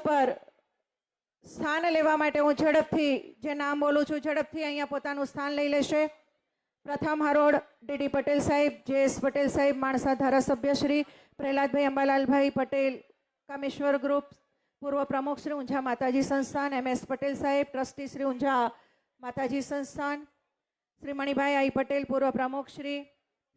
ઉપર સ્થાન લેવા માટે હું ઝડપથી જે નામ બોલું છું ઝડપથી અહીંયા પોતાનું સ્થાન લઈ લેશે. પ્રથમ હરોળ ડીડી પટેલ સાહેબ, જેએસ પટેલ સાહેબ માણસા ધારાસભ્ય શ્રી, પ્રહલાદભાઈ અંબાલાલભાઈ પટેલ કામેશ્વર ગ્રુપ પૂર્વ પ્રમુખ શ્રી ઊંઝા માતાજી સંસ્થાન, એમએસ પટેલ સાહેબ ટ્રસ્ટી શ્રી ઊંઝા માતાજી સંસ્થાન, શ્રી મણિભાઈ આઈ પટેલ પૂર્વ પ્રમુખ શ્રી,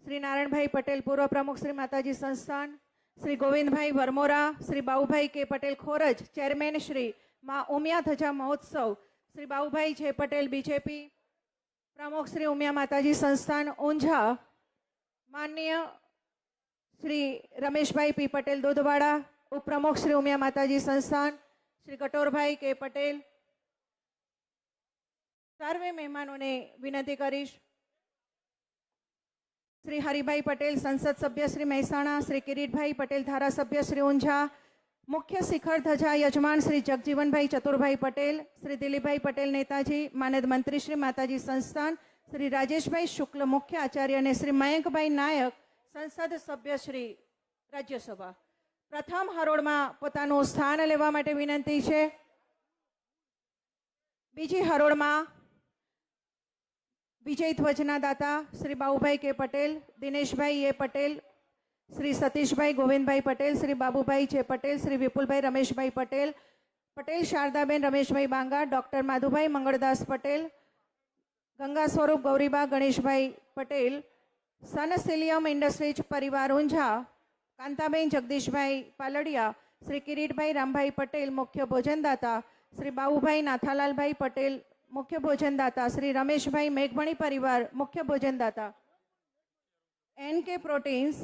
શ્રી નારાયણભાઈ પટેલ પૂર્વ પ્રમુખ શ્રી માતાજી સંસ્થાન, શ્રી ગોવિંદભાઈ વરમોરા, શ્રી બાઉભાઈ કે પટેલ ખોરજ ચેરમેન શ્રી માં ઉમિયા ધજા મહોત્સવ, શ્રી બાઉભાઈ જે પટેલ બીજેપી પ્રમુખ શ્રી ઉમિયા માતાજી સંસ્થાન ઊંઝા, માનનીય શ્રી રમેશભાઈ પી પટેલ દૂધવાડા ઉપપ્રમુખ શ્રી ઉમિયા માતાજી સંસ્થાન, શ્રી કટોરભાઈ કે પટેલ. સર્વે મહેમાનોને વિનંતી કરીશ. શ્રી હરિભાઈ પટેલ સંસદ સભ્ય શ્રી મહેસાણા, શ્રી કિરીટભાઈ પટેલ ધારાસભ્ય શ્રી ઊંઝા, મુખ્ય શિખર ધજા યજમાન શ્રી જગજીવનભાઈ ચતુરભાઈ પટેલ, શ્રી દિલીપભાઈ પટેલ નેતાજી માનદ મંત્રી શ્રી માતાજી સંસ્થાન, શ્રી રાજેશભાઈ શુક્લ મુખ્ય આચાર્ય અને શ્રી મયંકભાઈ નાયક સંસદ સભ્ય શ્રી રાજ્યસભા. પ્રથમ હરોળમાં પોતાનું સ્થાન લેવા માટે વિનંતી છે. બીજી હરોળમાં વિજય ધ્વજના દાતા શ્રી બાઉભાઈ કે પટેલ, દિનેશભાઈ એ પટેલ, શ્રી સતીશભાઈ ગોવિંદભાઈ પટેલ, શ્રી બાબુભાઈ જે પટેલ, શ્રી વિપુલભાઈ રમેશભાઈ પટેલ, પટેલ શારદાબેન રમેશભાઈ બાંગા, ડૉક્ટર માધુભાઈ મંગળદાસ પટેલ, ગંગા સ્વરૂપ ગૌરીબા ગણેશભાઈ પટેલ, સન સિલિયમ ઇન્ડસ્ટ્રીઝ પરિવાર ઊંઝા, કાંતાબેન જગદીશભાઈ પાલડિયા, શ્રી કિરીટભાઈ રામભાઈ પટેલ મુખ્ય ભોજનદાતા, શ્રી બાબુભાઈ નાથાલાલભાઈ પટેલ મુખ્ય ભોજનદાતા, શ્રી રમેશભાઈ મેઘમણી પરિવાર મુખ્ય ભોજનદાતા, NK પ્રોટીન્સ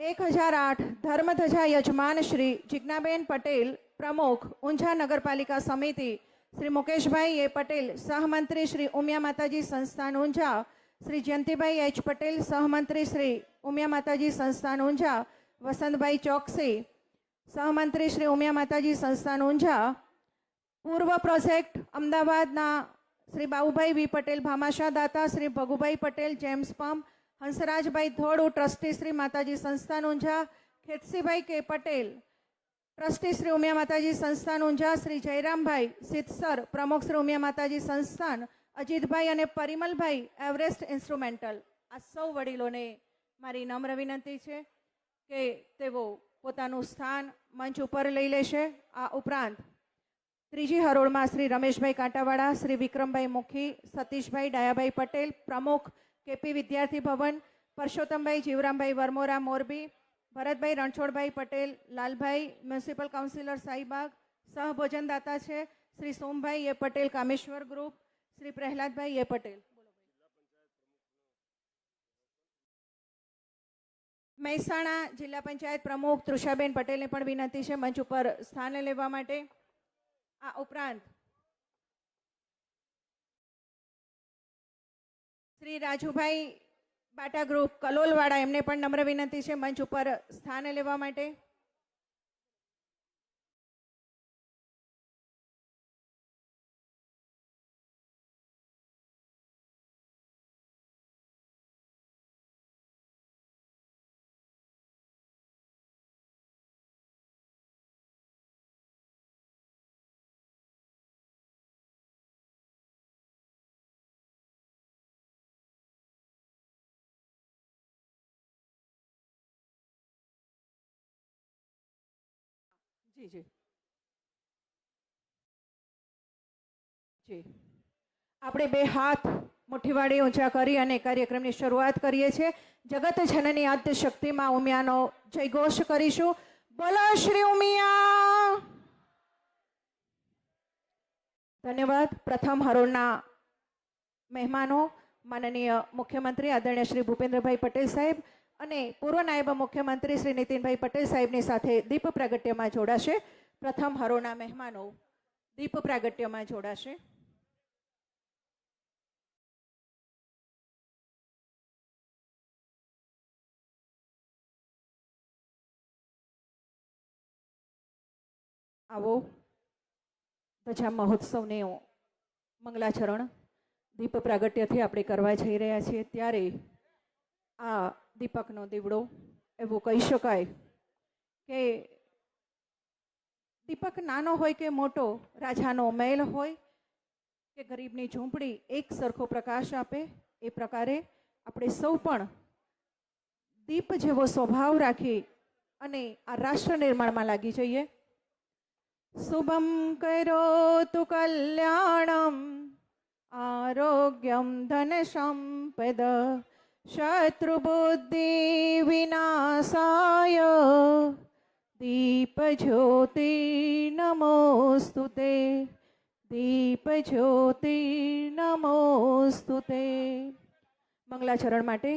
1008 ધર્મધજા યજમાન શ્રી જિજ્ઞાબેન પટેલ પ્રમુખ ઊંઝા નગરપાલિકા સમિતિ, શ્રી મુકેશભાઈ એ પટેલ સહમંત્રી શ્રી ઉમિયા માતાજી સંસ્થાન ઊંઝા, શ્રી જયંતિભાઈ એચ પટેલ સહમંત્રી શ્રી ઉમિયા માતાજી સંસ્થાન ઊંઝા, વસંતભાઈ ચોકસી સહમંત્રી શ્રી ઉમિયા માતાજી સંસ્થાન ઊંઝા, પૂર્વ પ્રોજેક્ટ અમદાવાદના શ્રી બાબુભાઈ વી પટેલ ભામાશા દાતા, Shri Bhagubhai Patel James pump, Hansrajbhai Dholu trustee Shri Mataji Sansthan Unjha, Khetsibhai કે પટેલ ટ્રસ્ટી શ્રી ઉમિયા માતાજી સંસ્થાન ઊંઝા, શ્રી જયરામભાઈ સિત્સર પ્રમુખ શ્રી ઉમિયા માતાજી સંસ્થાન, અજીતભાઈ અને પરિમલભાઈ એવરેસ્ટ ઇન્સ્ટ્રુમેન્ટલ. આ સૌ વડીલોને મારી નમ્ર વિનંતી છે કે તેઓ પોતાનું સ્થાન મંચ ઉપર લઈ લેશે. આ ઉપરાંત ત્રીજી હરોળમાં શ્રી રમેશભાઈ કાંટાવાળા, શ્રી વિક્રમભાઈ મુખી, સતીશભાઈ ડાયાભાઈ પટેલ પ્રમુખ કેપી વિદ્યાર્થી ભવન, પરસોત્તમભાઈ જીવરામભાઈ વરમોરા મોરબી, ભરતભાઈ રણછોડભાઈ પટેલ લાલભાઈ મ્યુનિસિપલ કાઉન્સિલર સાઈબાગ સહભોજનદાતા છે, શ્રી સોમભાઈ એ પટેલ કામેશ્વર ગ્રુપ, શ્રી પ્રહલાદભાઈ એ પટેલ. મહેસાણા જિલ્લા પંચાયત પ્રમુખ તૃષાબેન પટેલને પણ વિનંતી છે મંચ ઉપર સ્થાન લેવા માટે. આ ઉપરાંત શ્રી રાજુભાઈ બાટા ગ્રુપ કલોલવાડા એમને પણ નમ્ર વિનંતી છે મંચ ઉપર સ્થાન લેવા માટે. જી જી જી આપણે બે હાથ મુઠ્ઠીવાળી ઊંચા કરી અને કાર્યક્રમની શરૂઆત કરીએ છીએ. જગત જનની આદ્ય શક્તિમાં ઉમિયાનો જયઘોષ કરીશું. બોલો શ્રી ઉમિયા. ધન્યવાદ. પ્રથમ હરોળના મહેમાનો માનનીય મુખ્યમંત્રી આદરણીય શ્રી ભૂપેન્દ્રભાઈ પટેલ સાહેબ અને પૂર્વ નાયબ મુખ્યમંત્રી શ્રી નીતિનભાઈ પટેલ સાહેબની સાથે દીપ પ્રાગટ્યમાં જોડાશે. પ્રથમ હરોળના મહેમાનો દીપ પ્રાગટ્યમાં જોડાશે. આવો ધજા મહોત્સવને મંગલાચરણ દીપ પ્રાગટ્યથી આપણે કરવા જઈ રહ્યા છીએ. ત્યારે આ દીપકનો દીવડો એવું કહી શકાય કે દીપક નાનો હોય કે મોટો, રાજાનો મહેલ હોય કે ગરીબની ઝૂંપડી, એક સરખો પ્રકાશ આપે. એ પ્રકારે આપણે સૌ પણ દીપ જેવો સ્વભાવ રાખી અને આ રાષ્ટ્ર નિર્માણમાં લાગી જઈએ. શુભમ કરોતુ કલ્યાણમ આરોગ્યમ ધન સંપદ શત્રુબુદ્ધિ વિનાશાય દીપ જ્યોતિ નમોસ્તુતે. દીપ જ્યોતિ નમોસ્તુતે. મંગલાચરણ માટે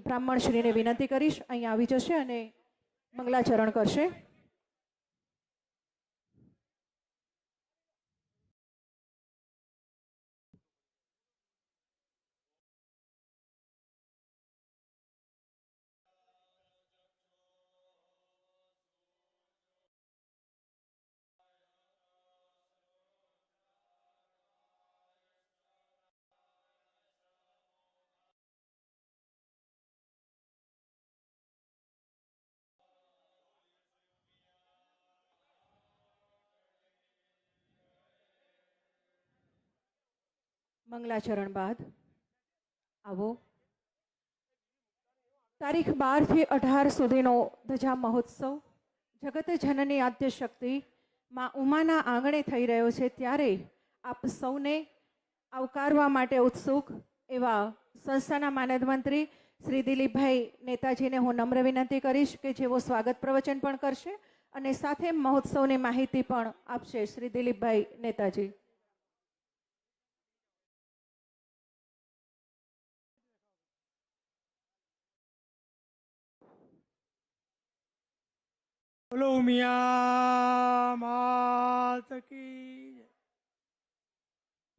બ્રાહ્મણ શ્રીને વિનંતી કરીશ, અહીં આવી જશે અને મંગલાચરણ કરશે. મંગલાચરણ બાદ આવો તારીખ 12 થી 18 સુધીનો ધજા મહોત્સવ જગત જનની આદ્ય શક્તિ માં ઉમાના આંગણે થઈ રહ્યો છે. ત્યારે આપ સૌને આવકારવા માટે ઉત્સુક એવા સંસ્થાના માનદ મંત્રી શ્રી દિલીપભાઈ નેતાજીને હું નમ્ર વિનંતી કરીશ કે જેઓ સ્વાગત પ્રવચન પણ કરશે અને સાથે મહોત્સવની માહિતી પણ આપશે. શ્રી દિલીપભાઈ નેતાજી. બોલો ઉમિયા માત કી.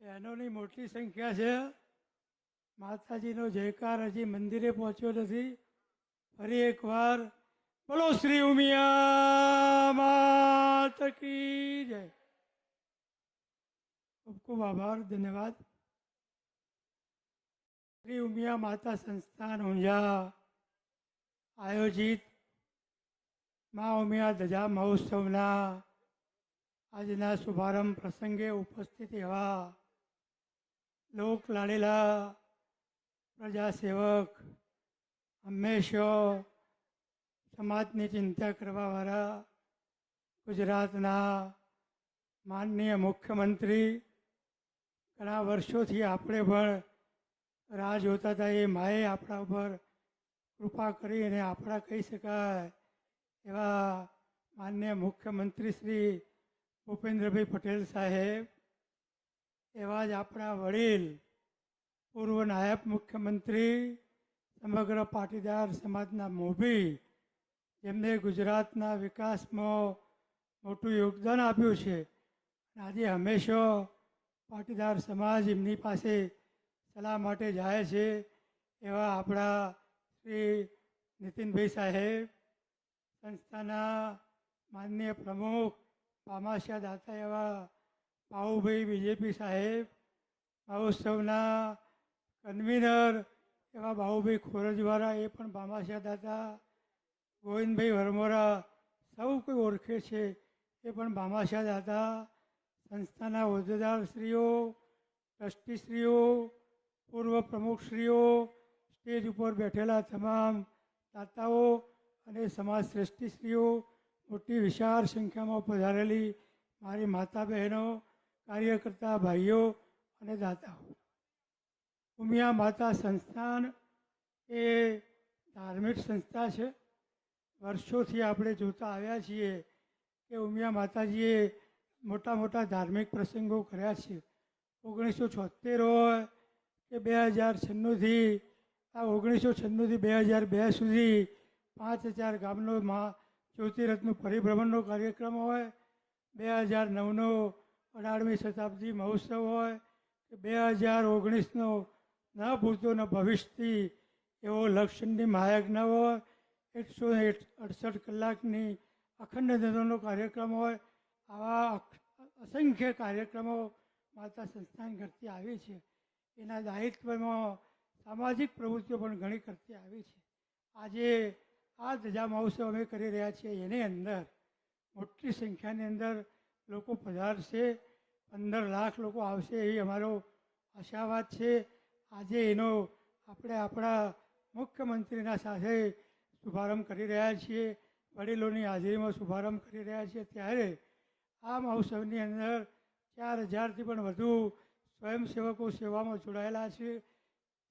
બહેનોની મોટી સંખ્યા છે. માતાજીનો જયકાર હજી મંદિરે પહોંચ્યો નથી. ફરી એકવાર બોલો શ્રી ઉમિયા માત કી જય. ખૂબ ખૂબ આભાર, ધન્યવાદ. શ્રી ઉમિયા માતા સંસ્થાન ઊંઝા આયોજિત મા ઉમિયા ધજા મહોત્સવના આજના શુભારંભ પ્રસંગે ઉપસ્થિત એવા લોક લાડેલા પ્રજાસેવક, હંમેશા સમાજની ચિંતા કરવાવાળા ગુજરાતના માનનીય મુખ્યમંત્રી, ઘણા વર્ષોથી આપણે પણ રાહ જોતા હતા એ માએ આપણા ઉપર કૃપા કરીને આપણા કહી શકાય એવા માનનીય મુખ્યમંત્રી શ્રી ભૂપેન્દ્રભાઈ પટેલ સાહેબ, એવા જ આપણા વડીલ પૂર્વ નાયબ મુખ્યમંત્રી, સમગ્ર પાટીદાર સમાજના મોભી, જેમને ગુજરાતના વિકાસમાં મોટું યોગદાન આપ્યું છે. આજે હંમેશા પાટીદાર સમાજ એમની પાસે સલાહ માટે જાય છે. એવા આપણા શ્રી નીતિનભાઈ સાહેબ, સંસ્થાના માનનીય પ્રમુખ પામાશા દાતા એવા બાબુભાઈ બીજેપી સાહેબ, મહોત્સવના કન્વીનર એવા બાબુભાઈ ખોરજવાળા, એ પણ પામાશા દાતા, ગોવિંદભાઈ વરમોરા, સૌ કોઈ ઓળખે છે એ પણ ભામાશા દાતા, સંસ્થાના હોદ્દેદારશ્રીઓ, ટ્રસ્ટીશ્રીઓ, પૂર્વ પ્રમુખશ્રીઓ, સ્ટેજ ઉપર બેઠેલા તમામ દાતાઓ અને સમાજ શ્રેષ્ઠીશ્રીઓ, મોટી વિશાળ સંખ્યામાં પધારેલી મારી માતા બહેનો, કાર્યકર્તા ભાઈઓ અને દાતાઓ. ઉમિયા માતા સંસ્થાન એ ધાર્મિક સંસ્થા છે. વર્ષોથી આપણે જોતા આવ્યા છીએ કે ઉમિયા માતાજીએ મોટા મોટા ધાર્મિક પ્રસંગો કર્યા છે. 1976 હોય કે 2096થી 1996થી 2002 સુધી 5000 ગામનો જ્યોતિરથનું પરિભ્રમણનો કાર્યક્રમ હોય, 2009નો 18મી શતાબ્દી મહોત્સવ હોય કે 2019નો ન ભૂતો ન ભવિષ્યથી એવો લક્ષચંડી મહાયજ્ઞ હોય, 168 કલાકની અખંડ ધૂનનો કાર્યક્રમ હોય. આવા અસંખ્ય કાર્યક્રમો માતા સંસ્થાન કરતી આવી છે. એના દાયિત્વમાં સામાજિક પ્રવૃત્તિઓ પણ ઘણી કરતી આવી છે. આજે આ ધજા મહોત્સવ અમે કરી રહ્યા છીએ, એની અંદર મોટી સંખ્યાની અંદર લોકો પધારશે. 15 લાખ લોકો આવશે એવી અમારો આશાવાદ છે. આજે એનો આપણે આપણા મુખ્યમંત્રીના સાથે શુભારંભ કરી રહ્યા છીએ. વડીલોની હાજરીમાં શુભારંભ કરી રહ્યા છીએ. ત્યારે આ મહોત્સવની અંદર 4000થી પણ વધુ સ્વયંસેવકો સેવામાં જોડાયેલા છે.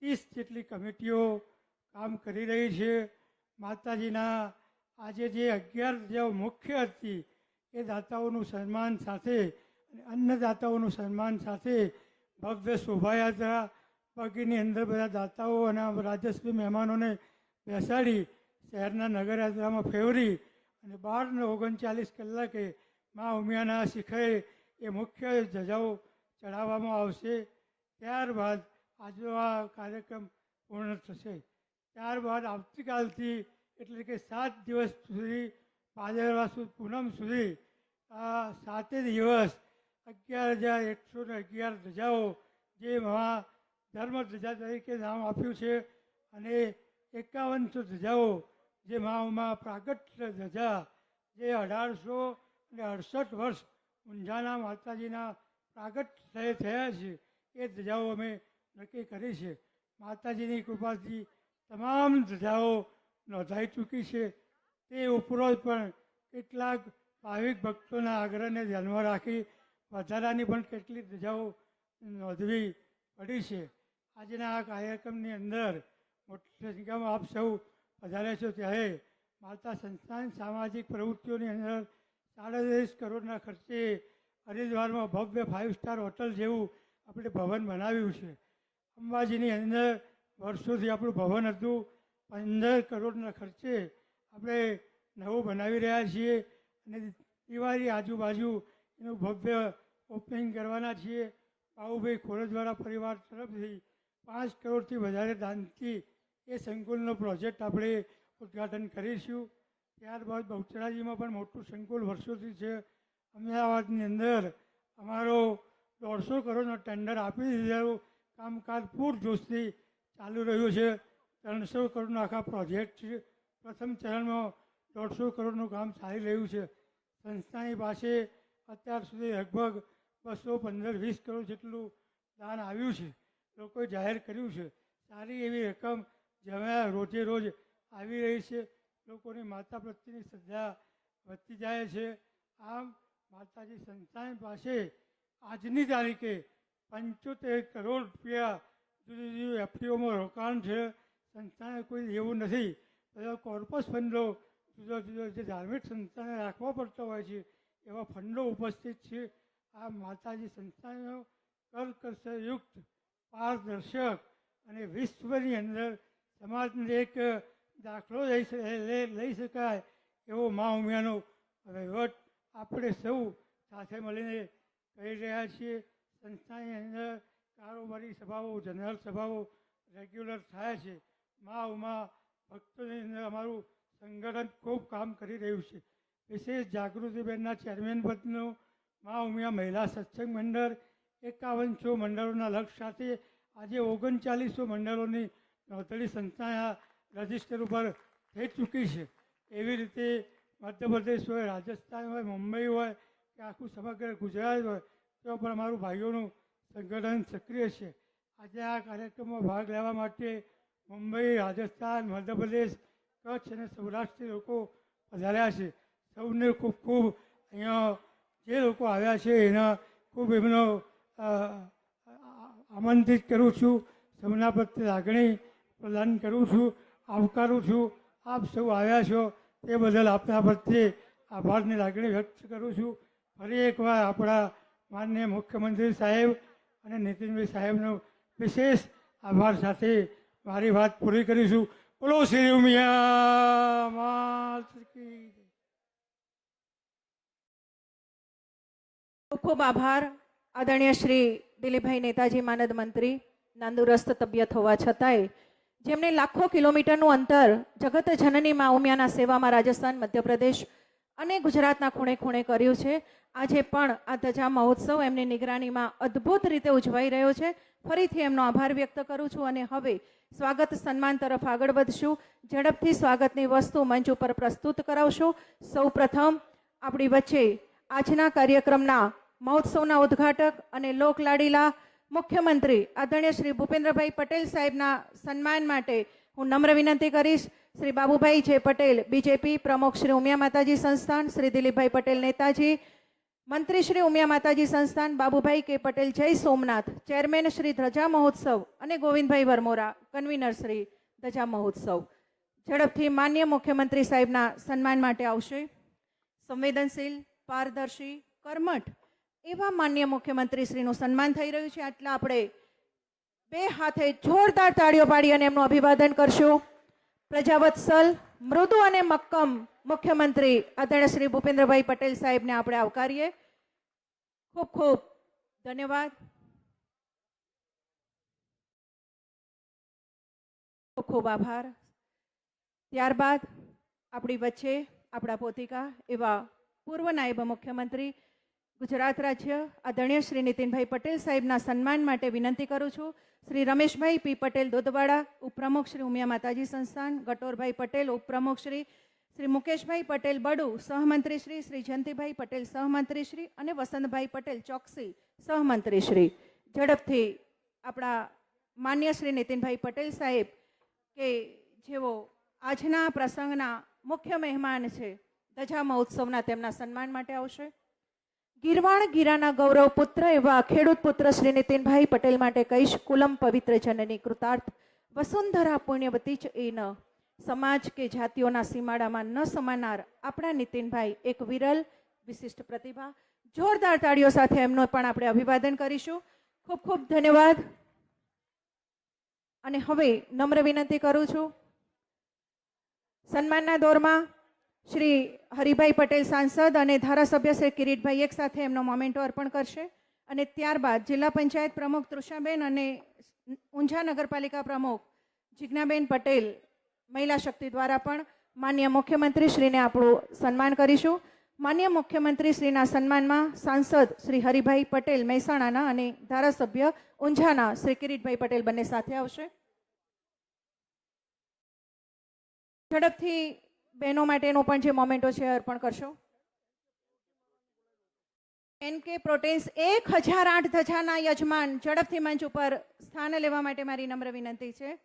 30 જેટલી કમિટીઓ કામ કરી રહી છે. માતાજીના આજે જે 11 જે મુખ્ય હતી એ દાતાઓનું સન્માન સાથે અને અન્નદાતાઓનું સન્માન સાથે ભવ્ય શોભાયાત્રા બાકીની અંદર બધા દાતાઓ અને રાજસ્વી મહેમાનોને બેસાડી શહેરના નગરયાત્રામાં ફેરવી અને 12 ને 39 કલાકે મા ઉમિયાના શિખરે એ મુખ્ય ધજાઓ ચડાવવામાં આવશે. ત્યારબાદ આજનો આ કાર્યક્રમ પૂર્ણ થશે. ત્યારબાદ આવતીકાલથી એટલે કે 7 દિવસ સુધી ભાદરવા સુદ પૂનમ સુધી આ 7 દિવસ 11,111 ધજાઓ જે મહા ધર્મ ધજા તરીકે નામ આપ્યું છે અને 5100 ધજાઓ જે મા ઉમા પ્રાગટ્ય ધજા જે 1868 વર્ષ ઊંઝાના માતાજીના પ્રાગટ થયા છે એ ધજાઓ અમે નક્કી કરી છે. માતાજીની કૃપાથી તમામ ધજાઓ નોંધાઈ ચૂકી છે. તે ઉપરાંત પણ કેટલાક ભાવિક ભક્તોના આગ્રહને ધ્યાનમાં રાખી વધારાની પણ કેટલીક ધજાઓ નોંધવી પડી છે. આજના આ કાર્યક્રમની અંદર મોટી સંખ્યામાં આપ સૌ પધાર્યા છો. ત્યારે માતા સંસ્થાન સામાજિક પ્રવૃત્તિઓની અંદર 37 કરોડના ખર્ચે હરિદ્વારમાં ભવ્ય 5 સ્ટાર હોટલ જેવું આપણે ભવન બનાવ્યું છે. અંબાજીની અંદર વર્ષોથી આપણું ભવન હતું. 15 કરોડના ખર્ચે આપણે નવું બનાવી રહ્યા છીએ અને દિવાળી આજુબાજુ એનું ભવ્ય ઓપનિંગ કરવાના છીએ. બાબુભાઈ ખોરજવાળા પરિવાર તરફથી 5 કરોડથી વધારે દાનથી એ સંકુલનો પ્રોજેક્ટ આપણે ઉદ્ઘાટન કરીશું. ત્યારબાદ બહુચરાજીમાં પણ મોટું સંકુલ વર્ષોથી છે. અમદાવાદની અંદર અમારો 150 કરોડનો ટેન્ડર આપી દીધેલું કામકાજ પૂરજોશથી ચાલુ રહ્યું છે. 300 કરોડનો આખા પ્રોજેક્ટ છે. પ્રથમ ચરણમાં 150 કરોડનું કામ ચાલી રહ્યું છે. સંસ્થાની પાસે અત્યાર સુધી લગભગ 215-20 કરોડ જેટલું દાન આવ્યું છે. લોકોએ જાહેર કર્યું છે. સારી એવી રકમ જમ્યા રોજે રોજ આવી રહી છે. લોકોની માતા પ્રત્યેની શ્રદ્ધા વધતી જાય છે. આમ માતાજી સંસ્થાન પાસે આજની તારીખે 75 કરોડ રૂપિયા જુદી જુદી એફડીઓમાં રોકાણ છે. સંસ્થાને કોઈ એવું નથી. બધા કોર્પસ ફંડો જુદા જુદા જે ધાર્મિક સંસ્થાને રાખવા પડતા હોય છે એવા ફંડો ઉપસ્થિત છે. આ માતાજી સંસ્થાનો કરકસરયુક્ત પારદર્શક અને વિશ્વની અંદર સમાજને એક દાખલો લઈ શકાય એવો મા ઉમિયાનો વહીવટ આપણે સૌ સાથે મળીને કરી રહ્યા છીએ. સંસ્થાની અંદર કારોબારી સભાઓ જનરલ સભાઓ રેગ્યુલર થાય છે. મા ઉમા ભક્તોની અંદર અમારું સંગઠન ખૂબ કામ કરી રહ્યું છે. વિશેષ જાગૃતિબેનના ચેરમેન પદનું મા ઉમિયા મહિલા સત્સંગ મંડળ 5100 મંડળોના લક્ષ્ય સાથે આજે 3900 મંડળોની નોંધણી સંસ્થા રજિસ્ટર ઉપર થઈ ચૂકી છે. એવી રીતે મધ્યપ્રદેશ હોય, રાજસ્થાન હોય, મુંબઈ હોય કે આખું સમગ્ર ગુજરાત હોય તો પણ અમારું ભાઈઓનું સંગઠન સક્રિય છે. આજે આ કાર્યક્રમમાં ભાગ લેવા માટે મુંબઈ, રાજસ્થાન, મધ્યપ્રદેશ, કચ્છ અને સૌરાષ્ટ્રથી લોકો પધાર્યા છે. સૌને ખૂબ ખૂબ અહીંયા જે લોકો આવ્યા છે એના ખૂબ એમનો આમંત્રિત કરું છું. સૌના પ્રત્યે લાગણી પ્રદાન કરું છું, આવકારું છું. આપ સૌ આવ્યા છો તે બદલ આપના પ્રત્યે આભારની લાગણી વ્યક્ત કરું છું. ફરી એકવાર આપણા માનનીય મુખ્યમંત્રી સાહેબ અને નીતિનભાઈ સાહેબનો વિશેષ આભાર સાથે મારી વાત પૂરી કરીશું. બોલો શ્રી ઉમિયા માત કી જય. ખૂબ ખૂબ આભાર આદરણીય શ્રી દિલીપભાઈ નેતાજી માનદ મંત્રી. તંદુરસ્ત તબિયત હોવા છતાંય જેમણે લાખો કિલોમીટરનું અંતર જગત જનની મા ઉમિયાના સેવામાં રાજસ્થાન, મધ્યપ્રદેશ અને ગુજરાતના ખૂણે ખૂણે કર્યું છે. આજે પણ આ ધજા મહોત્સવ એમની નિગરાનીમાં અદ્ભુત રીતે ઉજવાઈ રહ્યો છે. ફરીથી એમનો આભાર વ્યક્ત કરું છું અને હવે સ્વાગત સન્માન તરફ આગળ વધશું. ઝડપથી સ્વાગતની વસ્તુ મંચ ઉપર પ્રસ્તુત કરાવશું. સૌ પ્રથમ આપણી વચ્ચે આજના કાર્યક્રમના મહોત્સવના ઉદ્ઘાટક અને લોકલાડીલા મુખ્યમંત્રી આદરણીય શ્રી ભૂપેન્દ્રભાઈ પટેલ સાહેબના સન્માન માટે હું નમ્ર વિનંતી કરીશ. શ્રી બાબુભાઈ જે પટેલ બીજેપી પ્રમુખ શ્રી ઉમિયા માતાજી સંસ્થાન, શ્રી દિલીપભાઈ પટેલ નેતાજી, મંત્રી શ્રી ઉમિયા માતાજી સંસ્થાન, બાબુભાઈ કે પટેલ જય સોમનાથ, ચેરમેન શ્રી ધ્વજા મહોત્સવ અને ગોવિંદભાઈ વરમોરા કન્વીનર શ્રી ધ્વજા મહોત્સવ ઝડપથી માન્ય મુખ્યમંત્રી સાહેબના સન્માન માટે આવશે. સંવેદનશીલ, પારદર્શી, કર્મઠ એવા માન્ય મુખ્યમંત્રી શ્રીનું સન્માન થઈ રહ્યું છે. આટલા આપણે બે હાથે જોરદાર તાળીઓ પાડી અને એમનું અભિવાદન કરશું. પ્રજાવત્સલ, મૃદુ અને મક્કમ મુખ્યમંત્રી આદરણીય શ્રી ભૂપેન્દ્રભાઈ પટેલ સાહેબને આપણે આવકારીએ. ખૂબ ખૂબ ધન્યવાદ. ખૂબ ખૂબ આભાર. ત્યારબાદ આપણી વચ્ચે આપણા પોતિકા એવા પૂર્વ નાયબ મુખ્યમંત્રી ગુજરાત રાજ્ય આદરણીય શ્રી નીતિનભાઈ પટેલ સાહેબના સન્માન માટે વિનંતી કરું છું. શ્રી રમેશભાઈ પી પટેલ દોદવાડા, ઉપપ્રમુખ શ્રી ઉમિયા માતાજી સંસ્થાન, ગટોરભાઈ પટેલ ઉપપ્રમુખ શ્રી મુકેશભાઈ પટેલ બડુ સહમંત્રી શ્રી જયંતિભાઈ પટેલ સહમંત્રી શ્રી અને વસંતભાઈ પટેલ ચોકસી સહમંત્રી શ્રી. ઝડપથી આપણા માન્ય શ્રી નીતિનભાઈ પટેલ સાહેબ કે જેઓ આજના પ્રસંગના મુખ્ય મહેમાન છે, ધજા મહોત્સવના તેમના સન્માન માટે આવશે. ગીરવાણ ગીરાના ગૌરવ પુત્ર એવા ખેડૂત પુત્ર શ્રી નીતિનભાઈ પટેલ માટે કહીશ, કુલમ પવિત્ર જનની કૃતાર્થ વસુંધરા પુણ્યવતી જ એ ન, સમાજ કે જાતિઓના સીમાડામાં ન સમાનાર આપણા નીતિનભાઈ એક વિરલ વિશિષ્ટ પ્રતિભા. જોરદાર તાળીઓ સાથે એમનો પણ આપણે અભિવાદન કરીશું. ખૂબ ખૂબ ધન્યવાદ. અને હવે નમ્ર વિનંતી કરું છું, સન્માનના દોરમાં શ્રી હરિભાઈ પટેલ સાંસદ અને ધારાસભ્ય શ્રી કિરીટભાઈ એક સાથે એમનો મોમેન્ટો અર્પણ કરશે. અને ત્યારબાદ જિલ્લા પંચાયત પ્રમુખ તૃષાબેન અને ઊંઝા નગરપાલિકા પ્રમુખ જિજ્ઞાબેન પટેલ મહિલા શક્તિ દ્વારા પણ માન્ય મુખ્યમંત્રી શ્રીને આપણું સન્માન કરીશું. માન્ય મુખ્યમંત્રી શ્રીના સન્માનમાં સાંસદ શ્રી હરિભાઈ પટેલ મહેસાણાના અને ધારાસભ્ય ઊંઝાના શ્રી કિરીટભાઈ પટેલ બંને સાથે આવશે. ઝડપથી બહેનો માટેનો પણ જે મોમેન્ટો છે અર્પણ કરશો. NK પ્રોટેન્સ 1008 ધજાના યજમાન ઝડપથી મંચ ઉપર સ્થાન લેવા માટે મારી નમ્ર વિનંતી છે.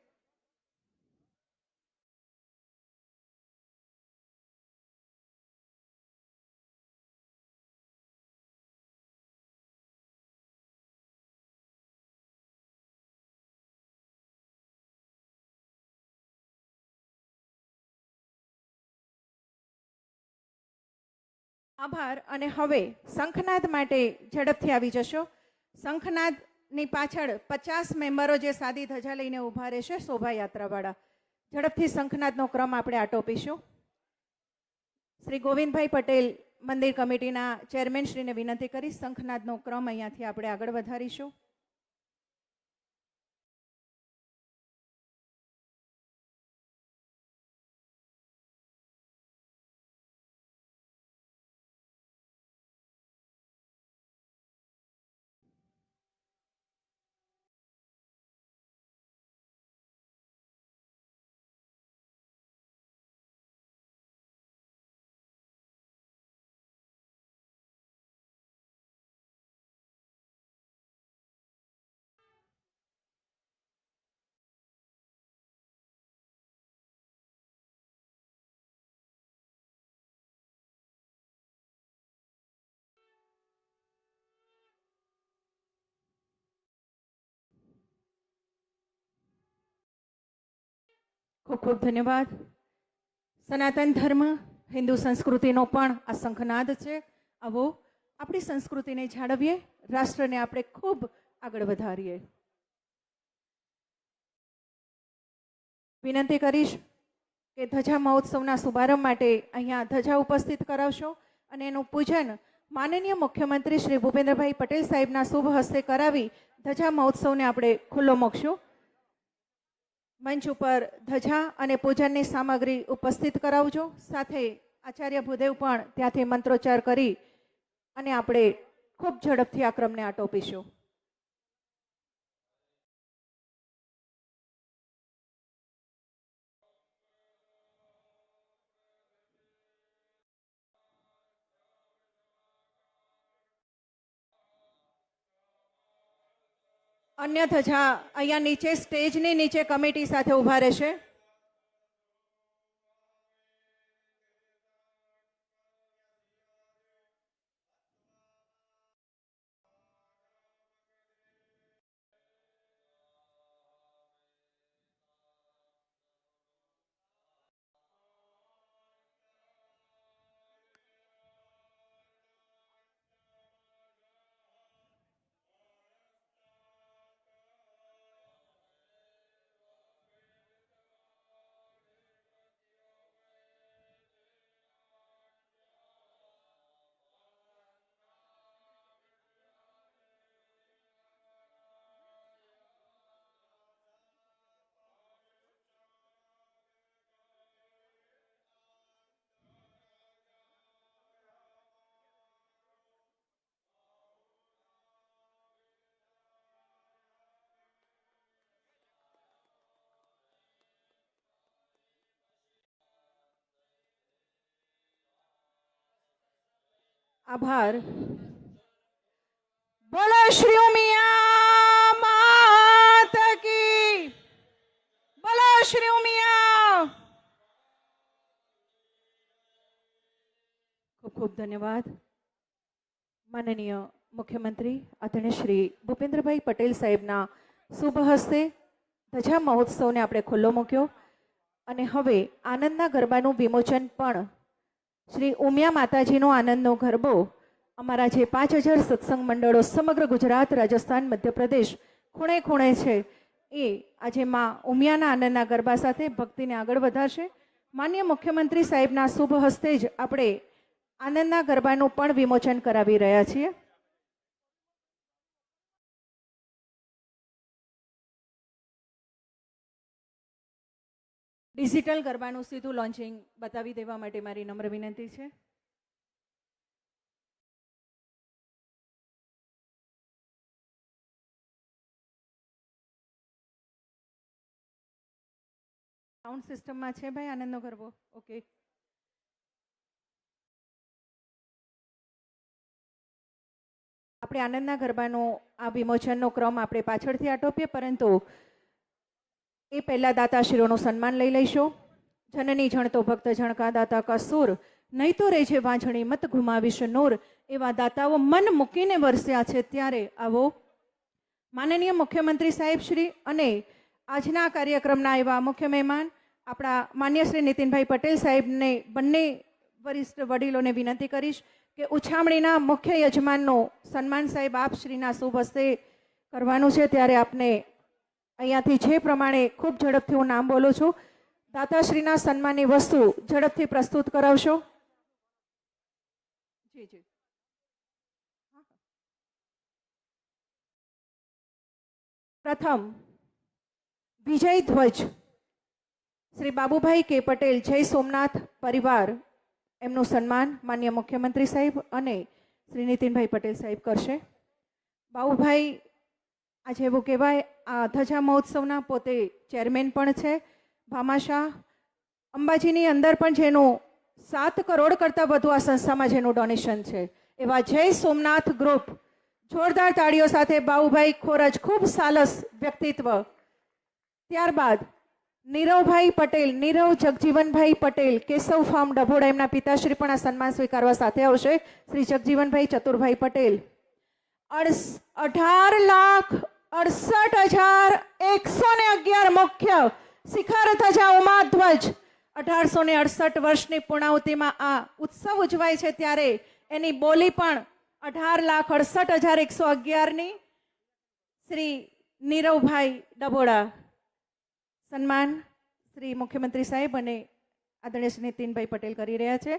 આભાર. અને હવે શંખનાદ માટે ઝડપથી આવી જશો. શંખનાદની પાછળ 50 મેમ્બરો જે સાદી ધજા લઈને ઊભા રહેશે શોભાયાત્રાવાળા. ઝડપથી શંખનાદનો ક્રમ આપણે આટોપીશું. શ્રી ગોવિંદભાઈ પટેલ મંદિર કમિટીના ચેરમેન શ્રીને વિનંતી કરી શંખનાદનો ક્રમ અહીંયાથી આપણે આગળ વધારીશું. ખૂબ ખૂબ ધન્યવાદ. સનાતન ધર્મ હિન્દુ સંસ્કૃતિનો પણ આ શંખનાદ છે. આવો આપણી સંસ્કૃતિને જાળવીએ, રાષ્ટ્રને આપણે ખૂબ આગળ વધારીએ. વિનંતી કરીશ કે ધજા મહોત્સવના શુભારંભ માટે અહીંયા ધજા ઉપસ્થિત કરાવશો અને એનું પૂજન માનનીય મુખ્યમંત્રી શ્રી ભૂપેન્દ્રભાઈ પટેલ સાહેબના શુભ હસ્તે કરાવી ધજા મહોત્સવને આપણે ખુલ્લો મૂકશું. મંચ ઉપર ધજા અને પૂજનની સામગ્રી ઉપસ્થિત કરાવજો. સાથે આચાર્ય ભૂદેવ પણ ત્યાંથી મંત્રોચ્ચાર કરી અને આપણે ખૂબ ઝડપથી આ ક્રમને આટોપીશું. અન્ય ધજા અહીંયા નીચે સ્ટેજની નીચે કમિટી સાથે ઊભા રહેશે. આભાર. બોલો શ્રી ઉમિયા માત કી. બોલો શ્રી ઉમિયા. ખૂબ ખૂબ ધન્યવાદ. માનનીય મુખ્યમંત્રી આદરણીય શ્રી ભૂપેન્દ્રભાઈ પટેલ સાહેબના શુભ હસ્તે ધજા મહોત્સવને આપણે ખુલ્લો મૂક્યો અને હવે આનંદના ગરબાનું વિમોચન પણ શ્રી ઉમિયા માતાજીનો આનંદનો ગરબો અમારા જે 5000 સત્સંગ મંડળો સમગ્ર ગુજરાત, રાજસ્થાન, મધ્યપ્રદેશ ખૂણે ખૂણે છે એ આજે માં ઉમિયાના આનંદના ગરબા સાથે ભક્તિને આગળ વધારશે. માનનીય મુખ્યમંત્રી સાહેબના શુભ હસ્તે જ આપણે આનંદના ગરબાનું પણ વિમોચન કરાવી રહ્યા છીએ. ડિજિટલ ગરબાનું સીધું લોન્ચિંગ બતાવી દેવા માટે મારી નમ્ર વિનંતી છે. સાઉન્ડ સિસ્ટમમાં છે ભાઈ આનંદનો ગરબો? ઓકે. આપણે આનંદના ગરબાનો આ વિમોચનનો ક્રમ આપણે પાછળથી આટોપીએ, પરંતુ એ પહેલા દાતાશ્રીઓનું સન્માન લઈ લઈશું. જનની જણતો ભક્ત જણકા દાતા કા સુર, નહીં તો રેજે વાંઝણી મત ઘુમાવીશ નૂર. એવા દાતાઓ મન મૂકીને વરસ્યા છે, ત્યારે આવો માનનીય મુખ્યમંત્રી સાહેબ શ્રી અને આજના કાર્યક્રમના એવા મુખ્ય મહેમાન આપણા માન્ય શ્રી નીતિનભાઈ પટેલ સાહેબને, બંને વરિષ્ઠ વડીલોને વિનંતી કરીશ કે ઉછામણીના મુખ્ય યજમાનનો સન્માન સાહેબ આપ શ્રીના શુભ હસ્તે કરવાનું છે. ત્યારે આપને અહીંયાથી જે પ્રમાણે ખૂબ ઝડપથી હું નામ બોલું છું, દાતાશ્રીના સન્માનની વસ્તુ ઝડપથી પ્રસ્તુત કરાવશો. જી જી. પ્રથમ વિજય ધ્વજ શ્રી બાબુભાઈ કે પટેલ, જય સોમનાથ પરિવાર, એમનું સન્માન માન્ય મુખ્યમંત્રી સાહેબ અને શ્રી નીતિનભાઈ પટેલ સાહેબ કરશે. બાબુભાઈ આજે એવું કહેવાય આ ધજા મહોત્સવના પોતે ચેરમેન પણ છે. ભામાશાહ અંબાજીની અંદર પણ જેનું 7 કરોડ કરતાં વધુ આ સંસ્થામાં જેનું ડોનેશન છે, એવા જય સોમનાથ ગ્રુપ, જોરદાર તાળીઓ સાથે બાબુભાઈ ખોરજ, ખૂબ સાલસ વ્યક્તિત્વ. ત્યારબાદ નીરવભાઈ પટેલ, નીરવ જગજીવનભાઈ પટેલ, કેશવ ફાર્મ ડભોડા, એમના પિતાશ્રી પણ આ સન્માન સ્વીકારવા સાથે આવશે. શ્રી જગજીવનભાઈ ચતુરભાઈ પટેલ. 18,68,111 મુખ્ય શિખર ધજા ઉમા ધ્વજ. 1868 વર્ષની પૂર્ણાહુતિમાં આ ઉત્સવ ઉજવાય છે, ત્યારે એની બોલી પણ 18,68,111ની શ્રી નીરવભાઈ ડભોડા. સન્માન શ્રી મુખ્યમંત્રી સાહેબ અને આદરણીય શ્રી નીતિનભાઈ પટેલ કરી રહ્યા છે.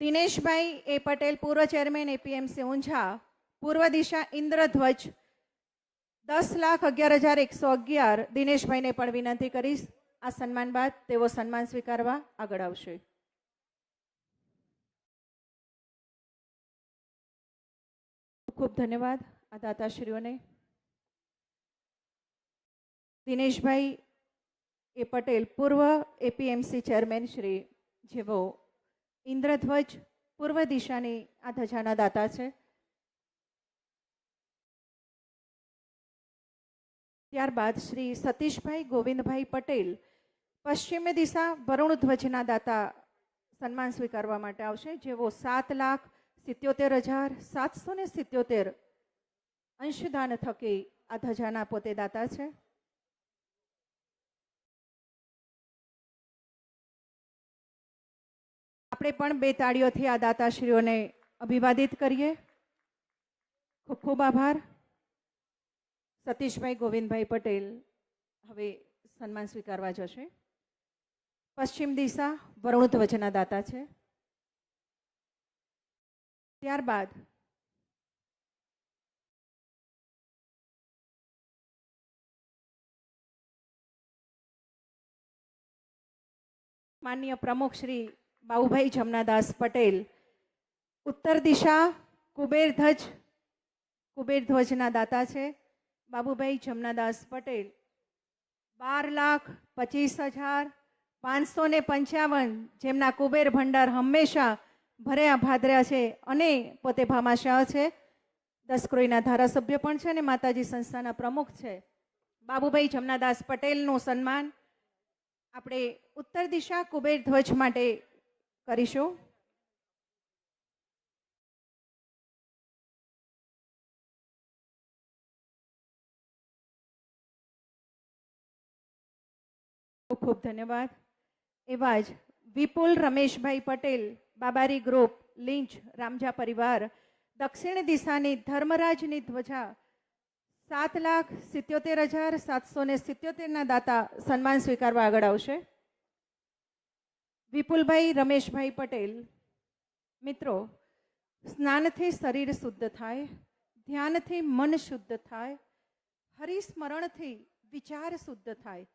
દિનેશભાઈ એ પટેલ, પૂર્વ ચેરમેન એપીએમસી ઊંઝા, પૂર્વ દિશા ઇન્દ્રધ્વજ 10,11,111. દિનેશભાઈને પણ વિનંતી કરીશ આ સન્માન બાદ તેઓ સન્માન સ્વીકારવા આગળ આવશે. ખૂબ ધન્યવાદ આ દાતાશ્રીઓને. દિનેશભાઈ એ પટેલ, પૂર્વ એપીએમસી ચેરમેન શ્રી, જેઓ ઇન્દ્રધ્વજ પૂર્વ દિશાની આ ધજાના દાતા છે. ત્યારબાદ શ્રી સતીશભાઈ ગોવિંદભાઈ પટેલ પશ્ચિમ દિશા વરુણ ધ્વજના દાતા સન્માન સ્વીકારવા માટે આવશે, જેઓ 7,77,777 અંશદાન થકી આ ધજાના પોતે દાતા છે. આપણે પણ બે તાળીઓથી આ દાતાશ્રીઓને અભિવાદિત કરીએ. ખૂબ ખૂબ આભાર. સતીશભાઈ ગોવિંદભાઈ પટેલ હવે સન્માન સ્વીકારવા જશે. પશ્ચિમ દિશા વરુણ ધ્વજના દાતા છે. ત્યારબાદ માનનીય પ્રમુખ શ્રી બાબુભાઈ જમનાદાસ પટેલ ઉત્તર દિશા કુબેર ધ્વજના દાતા છે. બાબુભાઈ જમનાદાસ પટેલ 12,25,555 જેમના કુબેર ભંડાર હંમેશા ભર્યા ભાદર્યા છે અને પોતે ભામાશાહ છે, દસક્રોઈના ધારાસભ્ય પણ છે અને માતાજી સંસ્થાના પ્રમુખ છે. બાબુભાઈ જમનાદાસ પટેલનું સન્માન આપણે ઉત્તર દિશા કુબેર ધ્વજ માટે કરીશું. ખૂબ ખૂબ ધન્યવાદ. એવા જ વિપુલ રમેશભાઈ પટેલ બાબારી ગ્રુપ લીંચ રામજા પરિવાર દક્ષિણ દિશાની ધર્મરાજની ધ્વજા 7,77,777 દાતા સન્માન સ્વીકારવા આગળ આવશે. વિપુલભાઈ રમેશભાઈ પટેલ. મિત્રો, સ્નાનથી શરીર શુદ્ધ થાય, ધ્યાનથી મન શુદ્ધ થાય, હરિસ્મરણથી વિચાર શુદ્ધ થાય,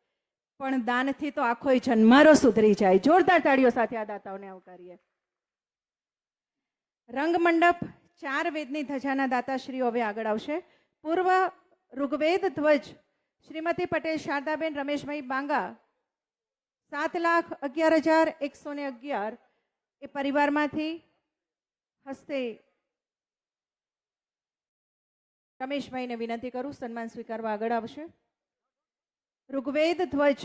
પણ દાનથી તો આખો જન્મારો સુધરી જાય. જોરદાર તાળીઓ સાથે આ દાતાઓને આવકારીએ. રંગમંડપ 4 વેદની ધજાના દાતાશ્રીઓ હવે આગળ આવશે. પૂર્વ ઋગ્વેદ ધ્વજ શ્રીમતી પટેલ શારદાબેન રમેશભાઈ બાંગા 7,11,111 એ પરિવારમાંથી હસ્તે રમેશભાઈને વિનંતી કરું સન્માન સ્વીકારવા આગળ આવશે. ઋગ્વેદ ધ્વજ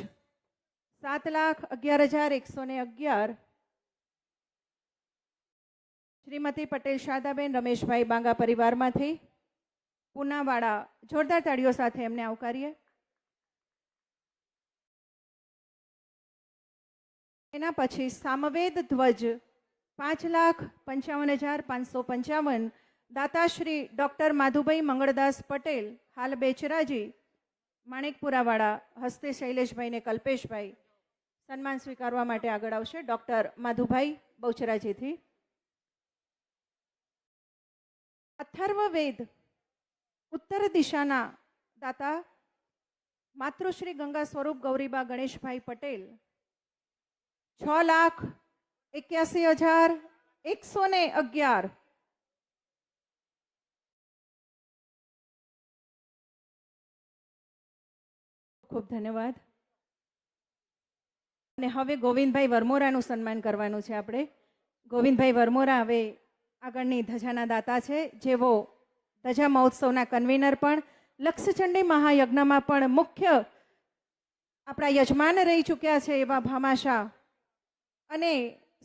7,11,111 શ્રીમતી પટેલ શારદાબેન રમેશભાઈ બાંગા પરિવારમાંથી પૂનાવાડા. જોરદાર તાળીઓ સાથે એમને આવકારીએ. એના પછી સામવેદ ધ્વજ 5,55,555 દાતાશ્રી ડોક્ટર માધુભાઈ મંગળદાસ પટેલ હાલ બેચરાજી માણેકપુરાવાળા હસ્તે શૈલેષભાઈ ને કલ્પેશભાઈ સન્માન સ્વીકારવા માટે આગળ આવશે. ડોક્ટર માધુભાઈ બહુચરાજીથી. અથર્વવેદ ઉત્તર દિશાના દાતા માતૃશ્રી ગંગા સ્વરૂપ ગૌરીબા ગણેશભાઈ પટેલ 6,81,111 ખૂબ ધન્યવાદ. અને હવે ગોવિંદભાઈ વરમોરાનું સન્માન કરવાનું છે આપણે. ગોવિંદભાઈ વરમોરા હવે આગળની ધજાના દાતા છે, જેઓ ધજા મહોત્સવના કન્વીનર પણ લક્ષચંડી મહાયજ્ઞમાં પણ મુખ્ય આપણા યજમાન રહી ચૂક્યા છે એવા ભામાશાહ અને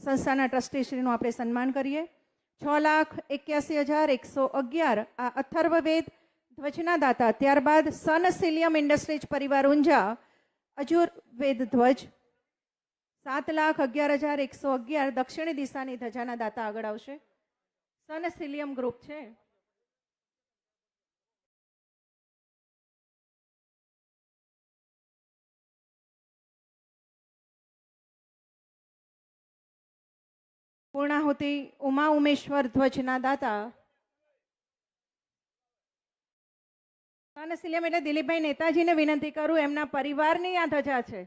સંસ્થાના ટ્રસ્ટીશ્રીનું આપણે સન્માન કરીએ. 6,81,111 આ અથર્વવેદ ધ્વજના દાતા. ત્યારબાદ સન સિલિયમ ઇન્ડસ્ટ્રીઝ પરિવાર ઊંઝા અજુર્વેદ ધ્વજ 7,11,111 દક્ષિણ દિશાની ધજાના દાતા આગળ આવશે. સન સિલિયમ ગ્રુપ છે. પૂર્ણાહુતિ ઉમા ઉમેશ્વર ધ્વજના દાતા સિલિયમ એટલે દિલીપભાઈ નેતાજીને વિનંતી કરું, એમના પરિવારની આ ધજા છે.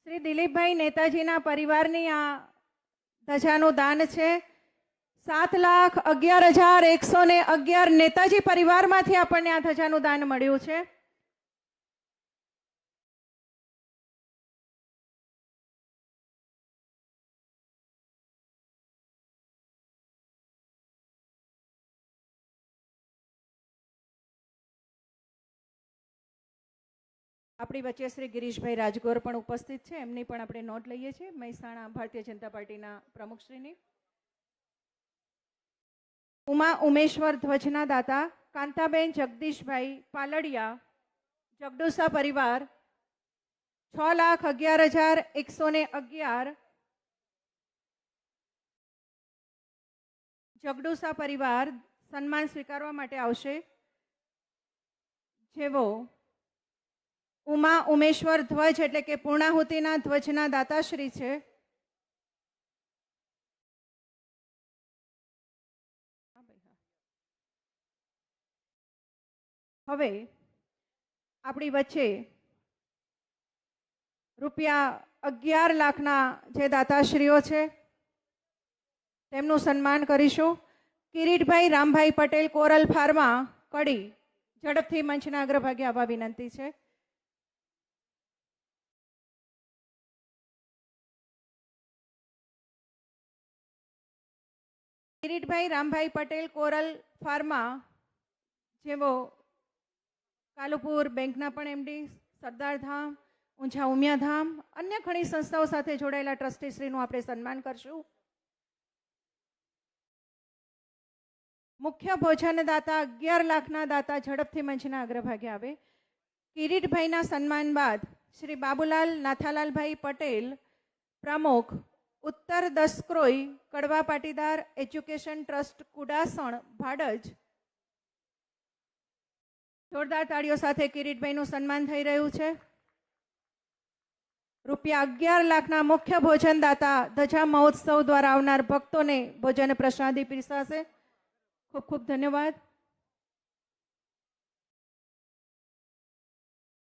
શ્રી દિલીપભાઈ નેતાજીના પરિવારની આ ધજાનું દાન છે. 7,11,111 નેતાજી પરિવારમાંથી આપણને આ ધજાનું દાન મળ્યું છે. આપણી વચ્ચે શ્રી ગિરીશભાઈ રાજગોર પણ ઉપસ્થિત છે, એમની પણ આપણે નોંધ લઈએ છીએ, મહેસાણા ભારતીય જનતા પાર્ટીના પ્રમુખશ્રીની. ઉમા ઉમેશ્વર ધ્વજના દાતા કાંતાબેન જગદીશભાઈ પાલડિયા, જગડુસા પરિવાર 6,11,111 જગડુસા પરિવાર સન્માન સ્વીકારવા માટે આવશે, જેવો ઉમા ઉમેશ્વર ધ્વજ એટલે કે પૂર્ણાહુતિના ધ્વજના દાતાશ્રી છે. હવે આપણી વચ્ચે ₹11 લાખના જે દાતાશ્રીઓ છે તેમનું સન્માન કરીશું. કિરીટભાઈ રામભાઈ પટેલ, કોરલ ફાર્મા, કડી, ઝડપથી મંચના અગ્રભાગે આવવા વિનંતી છે. કિરીટભાઈ રામભાઈ પટેલ, કોરલ ફાર્મા, જેવો કાલુપુર બેંકના પણ એમડી, સરદાર ધામ, ઊંઝા ઉમિયાધામ, અન્ય ઘણી સંસ્થાઓ સાથે જોડાયેલા ટ્રસ્ટીશ્રીનું આપણે સન્માન કરશું. મુખ્ય ભોજનદાતા 11 લાખના દાતા ઝડપથી મંચના અગ્રભાગે આવે. કિરીટભાઈના સન્માન બાદ શ્રી બાબુલાલ નાથાલાલભાઈ પટેલ, પ્રમુખ, ઉત્તર દસક્રોઈ કડવા પાટીદાર એજ્યુકેશન ટ્રસ્ટ, કુડાસણ, ભાડજ. જોરદાર તાળીઓ સાથે કિરીટભાઈનું સન્માન થઈ રહ્યું છે. ₹11 લાખના મુખ્ય ભોજનદાતા ધજા મહોત્સવ દ્વારા આવનાર ભક્તોને ભોજન પ્રસાદી પીરસાશે. ખૂબ ખૂબ ધન્યવાદ.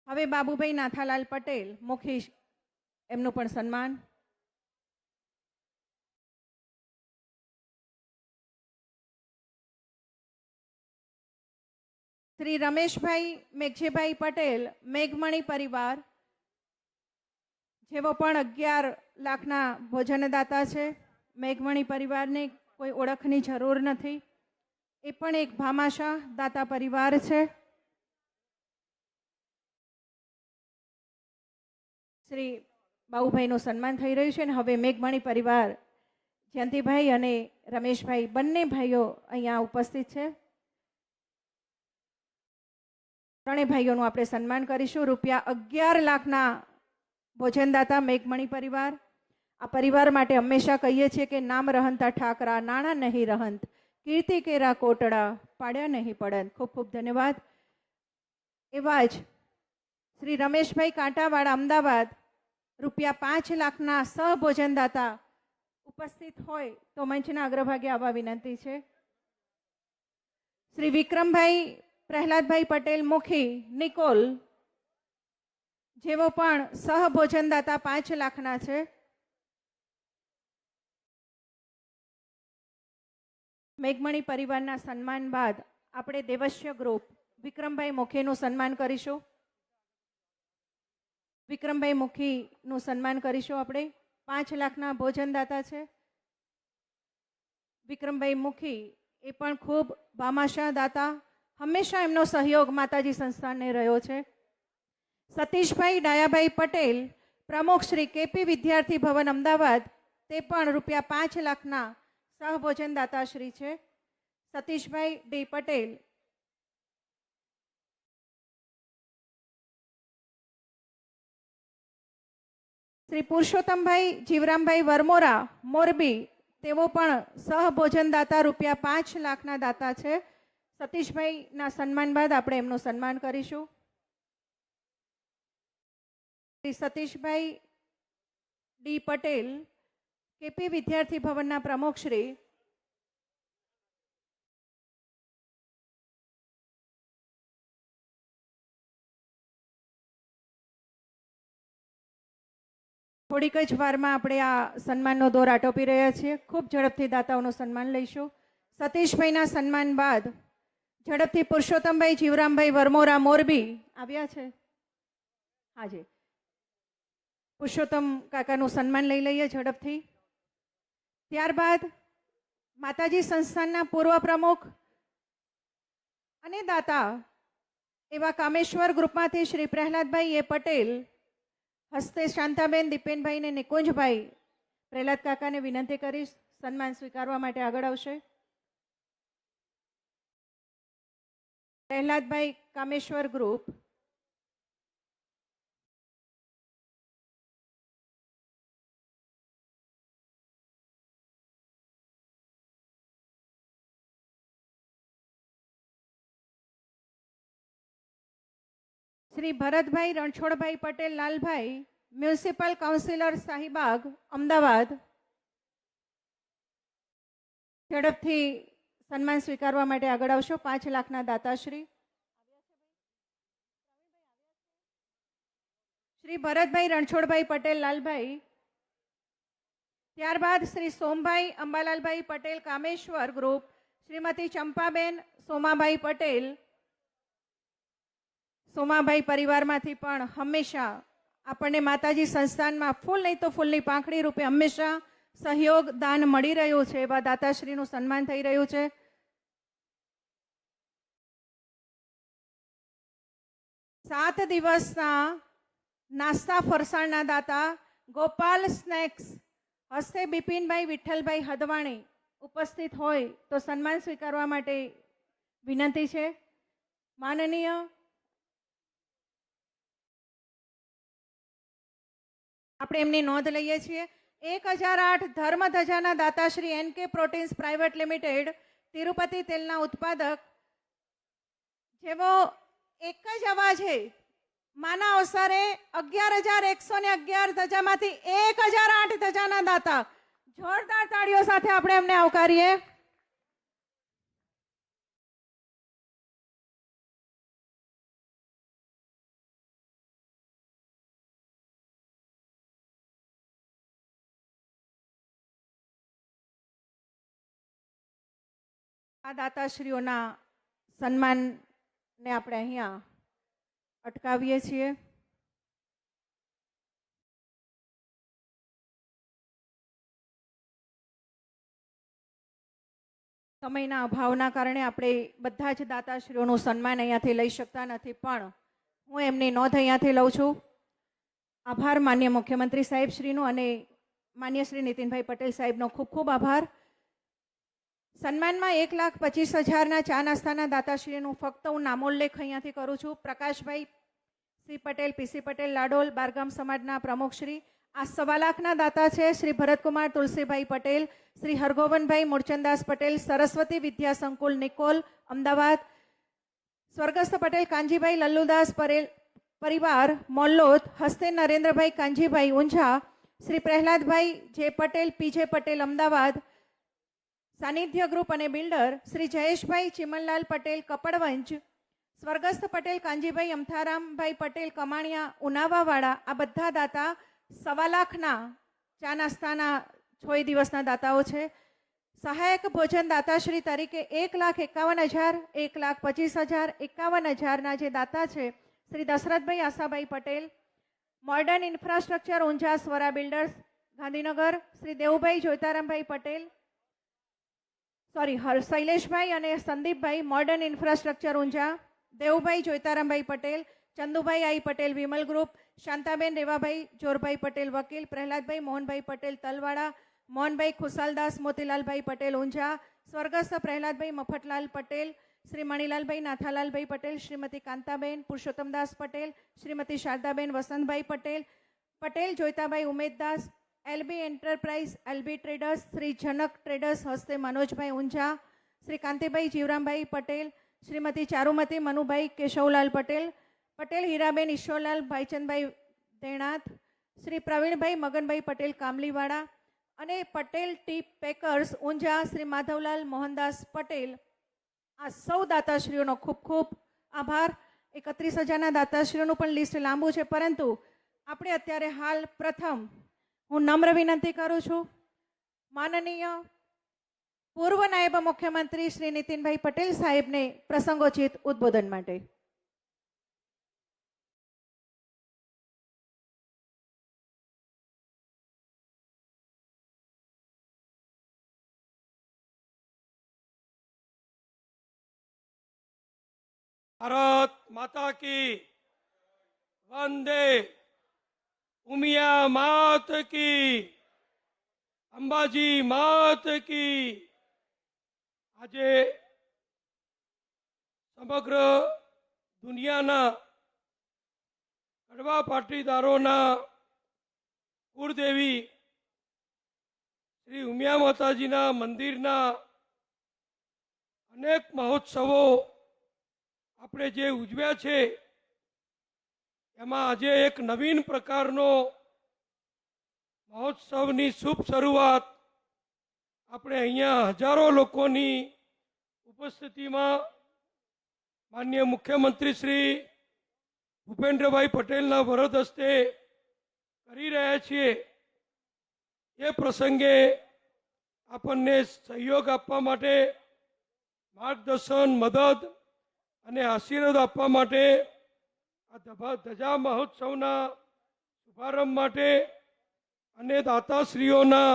હવે બાબુભાઈ નાથાલાલ પટેલ, મુખી, એમનું પણ સન્માન. શ્રી રમેશભાઈ મેઘજીભાઈ પટેલ, મેઘમણી પરિવાર, જેવો પણ 11 લાખના ભોજનદાતા છે. મેઘમણી પરિવારને કોઈ ઓળખની જરૂર નથી, એ પણ એક ભામાશા દાતા પરિવાર છે. શ્રી બાબુભાઈનું સન્માન થઈ રહ્યું છે અને હવે મેઘમણી પરિવાર, જયંતિભાઈ અને રમેશભાઈ બંને ભાઈઓ અહીંયા ઉપસ્થિત છે. ત્રણેય ભાઈઓનું આપણે સન્માન કરીશું. ₹11 લાખના ભોજનદાતા મેઘમણી પરિવાર. આ પરિવાર માટે હંમેશા કહીએ છીએ કે નામ રહંતા ઠાકરા, નાણાં નહીં રહંત, કીર્તિ કેરા કોટડા, પાડ્યા નહીં પડત. ખૂબ ખૂબ ધન્યવાદ. એવા જ શ્રી રમેશભાઈ કાંટાવાળા, અમદાવાદ, ₹5 લાખના સહભોજનદાતા ઉપસ્થિત હોય તો મંચના અગ્રભાગે આવવા વિનંતી છે. શ્રી વિક્રમભાઈ પ્રહલાદભાઈ પટેલ, મુખી, નિકોલ, જેવો પણ સહભોજનદાતા 5 લાખના છે. મેઘમણી પરિવારના સન્માન બાદ આપણે દેવસ્ય ગ્રુપ વિક્રમભાઈ મુખીનું સન્માન કરીશું. વિક્રમભાઈ મુખીનું સન્માન કરીશું આપણે. 5 લાખના ભોજનદાતા છે. વિક્રમભાઈ મુખી એ પણ ખૂબ ભામાશા દાતા, હંમેશા એમનો સહયોગ માતાજી સંસ્થાનને રહ્યો છે. સતીશભાઈ ડાયાભાઈ પટેલ, પ્રમુખ શ્રી કેપી વિદ્યાર્થી ભવન, અમદાવાદ, તે પણ ₹5 લાખના સહભોજનદાતા શ્રી છે. સતીશભાઈ ડી પટેલ. શ્રી પુરુષોત્તમભાઈ જીવરામભાઈ વરમોરા, મોરબી, તેઓ પણ સહભોજનદાતા ₹5 લાખના દાતા છે. સતીશભાઈના સન્માન બાદ આપણે એમનું સન્માન કરીશું. શ્રી સતીશભાઈ ડી પટેલ, કેપી વિદ્યાર્થી ભવનના પ્રમુખ શ્રી. થોડીક જ વારમાં આપણે આ સન્માનનો દોર આટોપી રહ્યા છીએ. ખૂબ ઝડપથી દાતાઓનું સન્માન લઈશું. સતીશભાઈના સન્માન બાદ ઝડપથી પુરુષોત્તમભાઈ જીવરામભાઈ વરમોરા, મોરબી, આવ્યા છે? હાજી, પુરુષોત્તમ કાકાનું સન્માન લઈ લઈએ ઝડપથી. ત્યારબાદ માતાજી સંસ્થાનના પૂર્વ પ્રમુખ અને દાતા એવા કામેશ્વર ગ્રુપમાંથી શ્રી પ્રહલાદભાઈ એ પટેલ હસ્તે શાંતાબેન, દીપેનભાઈ ને નિકુંજભાઈ પ્રહલાદ કાકાને વિનંતી કરીશ સન્માન સ્વીકારવા માટે આગળ આવશે. પ્રહલાદભાઈ કામેશ્વર ગ્રુપ. શ્રી ભરતભાઈ રણછોડભાઈ પટેલ લાલભાઈ, મ્યુનિસિપલ કાઉન્સિલર શાહીબાગ, અમદાવાદ, ઝડપથી સન્માન સ્વીકારવા માટે આગળ આવશો. 5 લાખના દાતાશ્રી શ્રી ભરતભાઈ રણછોડભાઈ પટેલ લાલભાઈ. ત્યારબાદ શ્રી સોમભાઈ અંબાલાલભાઈ પટેલ કામેશ્વર ગ્રુપ, શ્રીમતી ચંપાબેન સોમાભાઈ પટેલ. સોમાભાઈ પરિવારમાંથી પણ હંમેશા આપણને માતાજી સંસ્થાનમાં ફૂલ નહીં તો ફૂલની પાંખડી રૂપે હંમેશા સહયોગ દાન મળી રહ્યું છે. એવા દાતાશ્રીનું સન્માન થઈ રહ્યું છે. સાત દિવસના નાસ્તા ફરસાણના દાતા ગોપાલ સ્નેક્સ હસ્તે બિપિનભાઈ વિઠ્ઠલભાઈ હદવાણી ઉપસ્થિત હોય તો સન્માન સ્વીકારવા માટે વિનંતી છે. માનનીય આપણે એમની નોંધ લઈએ છીએ. 1008 ધર્મ ધજાના દાતાશ્રી NK proteins private limited, Tirupati તેલના ઉત્પાદક, જેવો એક જ અવાજે માના અવસરે 11,111 ધજામાંથી 1008 ધજાના દાતા. જોરદાર તાળીઓ સાથે આપણે એમને આવકારીએ. આ દાતાશ્રીઓના સન્માનને આપણે અહીંયા અટકાવીએ છીએ. સમયના અભાવના કારણે આપણે બધા જ દાતાશ્રીઓનું સન્માન અહીંયાથી લઈ શકતા નથી, પણ હું એમની નોંધ અહીંયાથી લઉં છું. આભાર માન્ય મુખ્યમંત્રી સાહેબશ્રીનો અને માન્ય શ્રી નીતિનભાઈ પટેલ સાહેબનો ખૂબ ખૂબ આભાર. સન્માનમાં 1,25,000ના ચા નાસ્તાના દાતાશ્રીનું ફક્ત હું નામોલ્લેખ અહીંયાથી કરું છું. પ્રકાશભાઈ સી પટેલ, પીસી પટેલ લાડોલ, બારગામ સમાજના પ્રમુખશ્રી. આ 1.25 લાખના દાતા છે શ્રી ભરતકુમાર તુલસીભાઈ પટેલ, શ્રી હરગોવનભાઈ મૂળચંદાસ પટેલ, સરસ્વતી વિદ્યા સંકુલ નિકોલ, અમદાવાદ. સ્વર્ગસ્થ પટેલ કાંજીભાઈ લલ્લુદાસ પરિવાર મોલ્લોદ હસ્તે નરેન્દ્રભાઈ કાંજીભાઈ ઊંઝા, શ્રી પ્રહલાદભાઈ જે પટેલ, પીજે પટેલ, અમદાવાદ. સાનિધ્ય ગ્રુપ અને બિલ્ડર શ્રી જયેશભાઈ ચિમનલાલ પટેલ કપડવંજ, સ્વર્ગસ્થ પટેલ કાંજીભાઈ અમથારામભાઈ પટેલ કમાણિયા ઉનાવાવાળા. આ બધા દાતા 1.25 લાખના ચા નાસ્તાના 6 દિવસના દાતાઓ છે. સહાયક ભોજન દાતાશ્રી તરીકે 1,51,000, 1,25,000, 51,000ના જે દાતા છે Shri Dashrathbhai Ashabhai Patel. Modern infrastructure Unjha Swara builders Gandhinagar, Shri Devubhai Joitarambhai Patel, Shaileshbhai અને Sandipbhai, modern infrastructure Unjha. Devubhai Joitarambhai Patel, Chandubhai I Patel Vimal group, Shantaben Revabhai Jorbhai Patel વકીલ, પ્રહલાદભાઈ મોહનભાઈ પટેલ તલવાડા, મોહનભાઈ ખુશાલદાસ મોતીલાલભાઈ પટેલ ઊંઝા. સ્વર્ગસ્થ Prahladbhai Mafatlal Patel, Shri Manilalbhai Nathalalbhai Patel, Shrimati Kantaben Purushottamdas Patel, Shrimati Sharadaben Vasantbhai Patel, Patel Joitabhai Umeddas, LB enterprise, LB traders, Shri Janak traders હસ્તે મનોજભાઈ ઊંઝા, શ્રી કાંતિભાઈ જીવરામભાઈ પટેલ, શ્રીમતી ચારુમતી મનુભાઈ કેશવલાલ પટેલ, પટેલ હીરાબેન ઈશ્વરલાલ ભાઈચંદભાઈ દેણાત, શ્રી પ્રવીણભાઈ મગનભાઈ પટેલ કામલીવાડા અને પટેલ ટી પેકર્સ ઊંઝા શ્રી માધવલાલ મોહનદાસ પટેલ. આ સૌ દાતાશ્રીઓનો ખૂબ ખૂબ આભાર. 31,000ના દાતાશ્રીઓનું પણ લિસ્ટ લાંબુ છે, પરંતુ આપણે અત્યારે હાલ પ્રથમ હું નમ્ર વિનંતી કરું છું માનનીય પૂર્વ નાયબ મુખ્યમંત્રી શ્રી નીતિનભાઈ પટેલ સાહેબને પ્રસંગોચિત ઉદ્બોધન માટે. ભારત માતા કી વંદે ઉમિયા માત કી અંબાજી માત કી. આજે સમગ્ર દુનિયાના કડવા પાટીદારોના કુળદેવી શ્રી ઉમિયા માતાજીના મંદિરના અનેક મહોત્સવો આપણે જે ઉજવ્યા છે એમાં આજે એક નવીન પ્રકારનો મહોત્સવની શુભ શરૂઆત આપણે અહીંયા હજારો લોકોની ઉપસ્થિતિમાં માનનીય મુખ્યમંત્રી શ્રી ભૂપેન્દ્રભાઈ પટેલના વરદ હસ્તે કરી રહ્યા છીએ. એ પ્રસંગે આપણને સહયોગ આપવા માટે, માર્ગદર્શન, મદદ અને આશીર્વાદ આપવા માટે, આ ધજા મહોત્સવના શુભારંભ માટે અને દાતાશ્રીઓના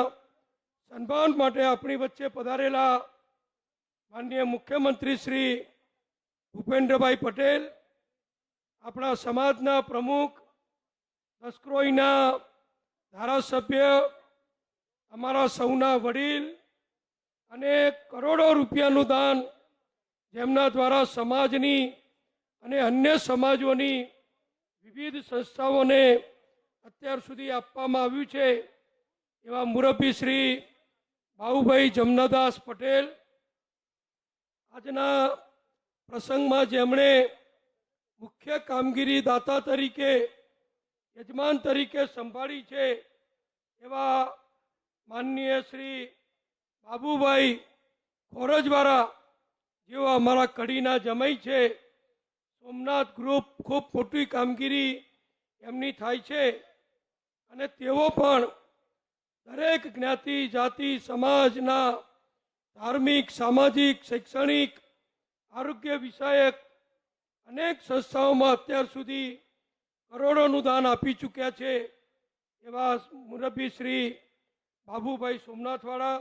સન્માન માટે આપણી વચ્ચે પધારેલા માનનીય મુખ્યમંત્રી શ્રી ભૂપેન્દ્રભાઈ પટેલ, આપણા સમાજના પ્રમુખ, દસક્રોઈના ધારાસભ્ય, અમારા સૌના વડીલ અને કરોડો રૂપિયાનું દાન જેમના દ્વારા સમાજની અને અન્ય સમાજોની વિવિધ સંસ્થાઓને અત્યાર સુધી આપવામાં આવ્યું છે એવા મુરબ્બી શ્રી બાબુભાઈ જમનાદાસ પટેલ, આજના પ્રસંગમાં જેમણે મુખ્ય કામગીરી દાતા તરીકે, યજમાન તરીકે સંભાળી છે એવા માનનીય શ્રી બાબુભાઈ ખોરજવાળા, જેઓ અમારા કડીના જમાઈ છે. સોમનાથ ગ્રુપ ખૂબ મોટી કામગીરી એમની થાય છે અને તેઓ પણ દરેક જ્ઞાતિ, જાતિ, સમાજના ધાર્મિક, સામાજિક, શૈક્ષણિક, આરોગ્ય વિષયક અનેક સંસ્થાઓમાં અત્યાર સુધી કરોડોનું દાન આપી ચૂક્યા છે એવા મુરબ્બી શ્રી બાબુભાઈ સોમનાથવાળા,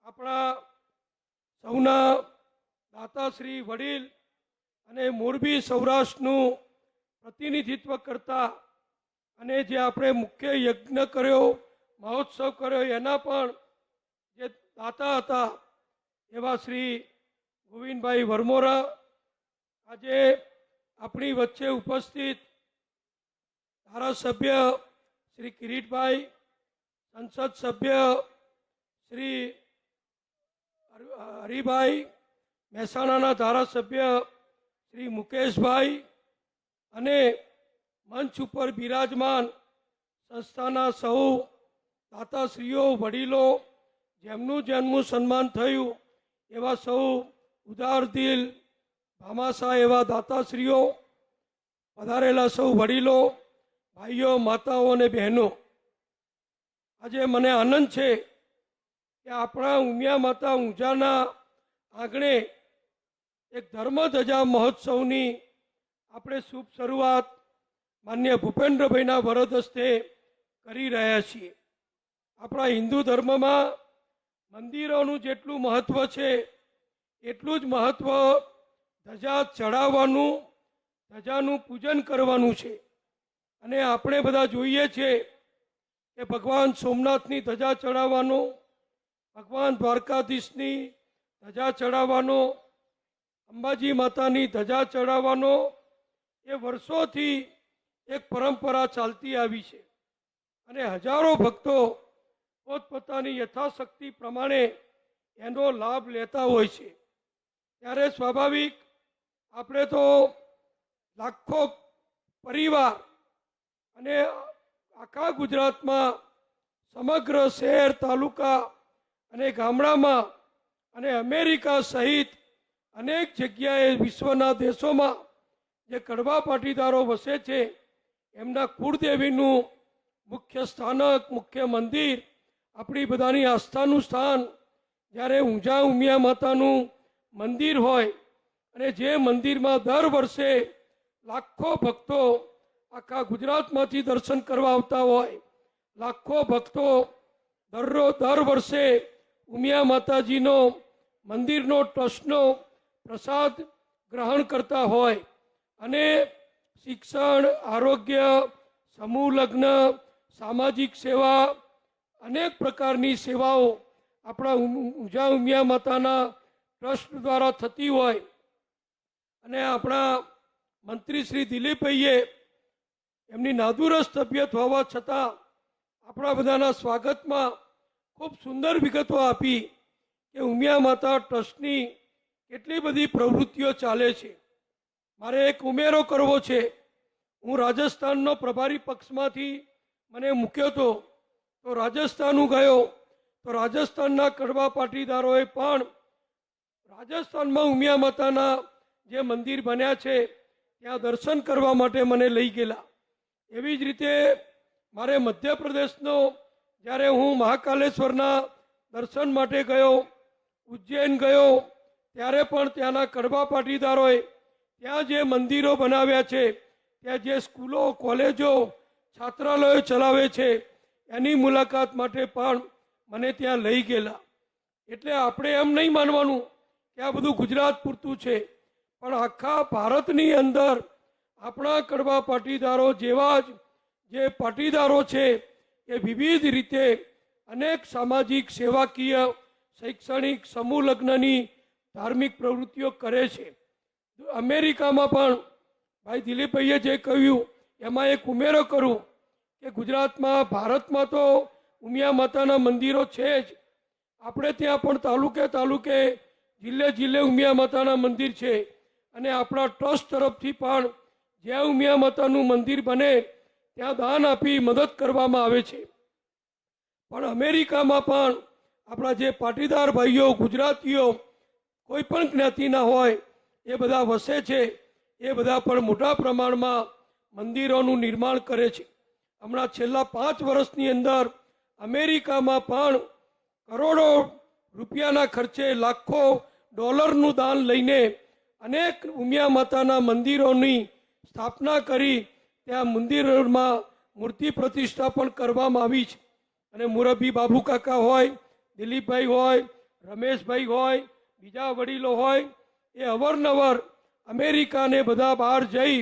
આપણા સૌના દાતાશ્રી વડીલ અને મોરબી સૌરાષ્ટ્રનું પ્રતિનિધિત્વ કરતા અને જે આપણે મુખ્ય યજ્ઞ કર્યો, મહોત્સવ કર્યો, એના પણ જે દાતા હતા એવા શ્રી ગોવિંદભાઈ વરમોરા, આજે આપણી વચ્ચે ઉપસ્થિત ધારાસભ્ય શ્રી કિરીટભાઈ, સંસદ સભ્ય શ્રી હરિભાઈ, મહેસાણાના ધારાસભ્ય શ્રી મુકેશભાઈ અને મંચ ઉપર બિરાજમાન સંસ્થાના સૌ દાતાશ્રીઓ, વડીલો, જેમનું સન્માન થયું એવા સૌ ઉદાર દિલ, ભામાશા એવા દાતાશ્રીઓ, પધારેલા સૌ વડીલો, ભાઈઓ, માતાઓ અને બહેનો, આજે મને આનંદ છે કે આપણા ઉમિયા માતા ઊંઝાના આંગણે એક ધર્મ ધજા મહોત્સવની આપણે શુભ શરૂઆત માનનીય ભૂપેન્દ્રભાઈના વરદ હસ્તે કરી રહ્યા છીએ. આપણા હિન્દુ ધર્મમાં મંદિરોનું જેટલું મહત્વ છે એટલું જ મહત્વ ધજા ચડાવવાનું, ધજાનું પૂજન કરવાનું છે. અને આપણે બધા જોઈએ છીએ કે ભગવાન સોમનાથની ધજા ચડાવવાનો, ભગવાન દ્વારકાધીશની ધજા ચડાવવાનો, અંબાજી માતાની ધજા ચડાવવાનો એ વર્ષોથી એક પરંપરા ચાલતી આવી છે અને હજારો ભક્તો પોતપોતાની યથાશક્તિ પ્રમાણે એનો લાભ લેતા હોય છે. ત્યારે સ્વાભાવિક આપણે તો લાખો પરિવાર અને આખા ગુજરાતમાં સમગ્ર શહેર, તાલુકા અને ગામડામાં અને અમેરિકા સહિત અનેક જગ્યાએ વિશ્વના દેશોમાં જે કડવા પાટીદારો વસે છે એમના કુળદેવીનું મુખ્ય સ્થાનક, મુખ્ય મંદિર, આપણી બધાની આસ્થાનું સ્થાન જ્યારે ઊંઝા ઉમિયા માતાનું મંદિર હોય અને જે મંદિરમાં દર વર્ષે લાખો ભક્તો આખા ગુજરાતમાંથી દર્શન કરવા આવતા હોય, લાખો ભક્તો દર વર્ષે ઉમિયા માતાજીનો મંદિરનો ટ્રસ્ટનો પ્રસાદ ગ્રહણ કરતા હોય અને શિક્ષણ, આરોગ્ય, સમૂહ લગ્ન, સામાજિક સેવા, અનેક પ્રકારની સેવાઓ આપણા ઊંઝા ઉમિયા માતાના ટ્રસ્ટ દ્વારા થતી હોય અને આપણા મંત્રી શ્રી દિલીપભાઈએ એમની નાદુરસ્ત તબિયત હોવા છતાં આપણા બધાના સ્વાગતમાં ખૂબ સુંદર વિગતો આપી કે ઉમિયા માતા ટ્રસ્ટની કેટલી બધી પ્રવૃત્તિઓ ચાલે છે. મારે એક ઉમેરો કરવો છે. હું રાજસ્થાનનો પ્રભારી પક્ષમાંથી મને મૂક્યો હતો, તો રાજસ્થાન હું ગયો તો રાજસ્થાનના કડવા પાટીદારોએ પણ રાજસ્થાનમાં ઉમિયા માતાના જે મંદિર બન્યા છે ત્યાં દર્શન કરવા માટે મને લઈ ગયેલા. એવી જ રીતે મારે મધ્યપ્રદેશનો જ્યારે હું મહાકાલેશ્વરના દર્શન માટે ગયો, ઉજ્જૈન ગયો, ત્યારે પણ ત્યાંના કડવા પાટીદારોએ ત્યાં જે મંદિરો બનાવ્યા છે, ત્યાં જે સ્કૂલો, કોલેજો, છાત્રાલયો ચલાવે છે એની મુલાકાત માટે પણ મને ત્યાં લઈ ગયેલા. એટલે આપણે એમ નહીં માનવાનું કે આ બધું ગુજરાત પૂરતું છે, પણ આખા ભારતની અંદર આપણા કડવા પાટીદારો જેવા જ જે પાટીદારો છે એ વિવિધ રીતે અનેક સામાજિક, સેવાકીય, શૈક્ષણિક, સમૂહ લગ્નની ધાર્મિક પ્રવૃત્તિઓ કરે છે. અમેરિકામાં પણ ભાઈ દિલીપભાઈએ જે કહ્યું એમાં એક ઉમેરો કરું કે ગુજરાતમાં, ભારતમાં તો ઉમિયા માતાના મંદિરો છે જ. આપણે ત્યાં પણ તાલુકે તાલુકે, જિલ્લે જિલ્લે ઉમિયા માતાના મંદિર છે અને આપણા ટ્રસ્ટ તરફથી પણ જ્યાં ઉમિયા માતાનું મંદિર બને ત્યાં દાન આપી મદદ કરવામાં આવે છે. પણ અમેરિકામાં પણ આપણા જે પાટીદાર ભાઈઓ, ગુજરાતીઓ, કોઈ પણ જ્ઞાતિના હોય એ બધા વસે છે. એ બધા પણ મોટા પ્રમાણમાં મંદિરોનું નિર્માણ કરે છે. હમણાં છેલ્લા 5 વર્ષની અંદર અમેરિકામાં પણ કરોડો રૂપિયાના ખર્ચે, લાખો ડોલરનું દાન લઈને અનેક ઉમિયા માતાના મંદિરોની સ્થાપના કરી ત્યાં મંદિરોમાં મૂર્તિ પ્રતિષ્ઠા પણ કરવામાં આવી છે. અને મુરબ્બી બાબુ કાકા હોય, દિલીપભાઈ હોય, રમેશભાઈ હોય, બીજા વડીલો હોય, એ અવારનવાર અમેરિકાને બધા બહાર જઈ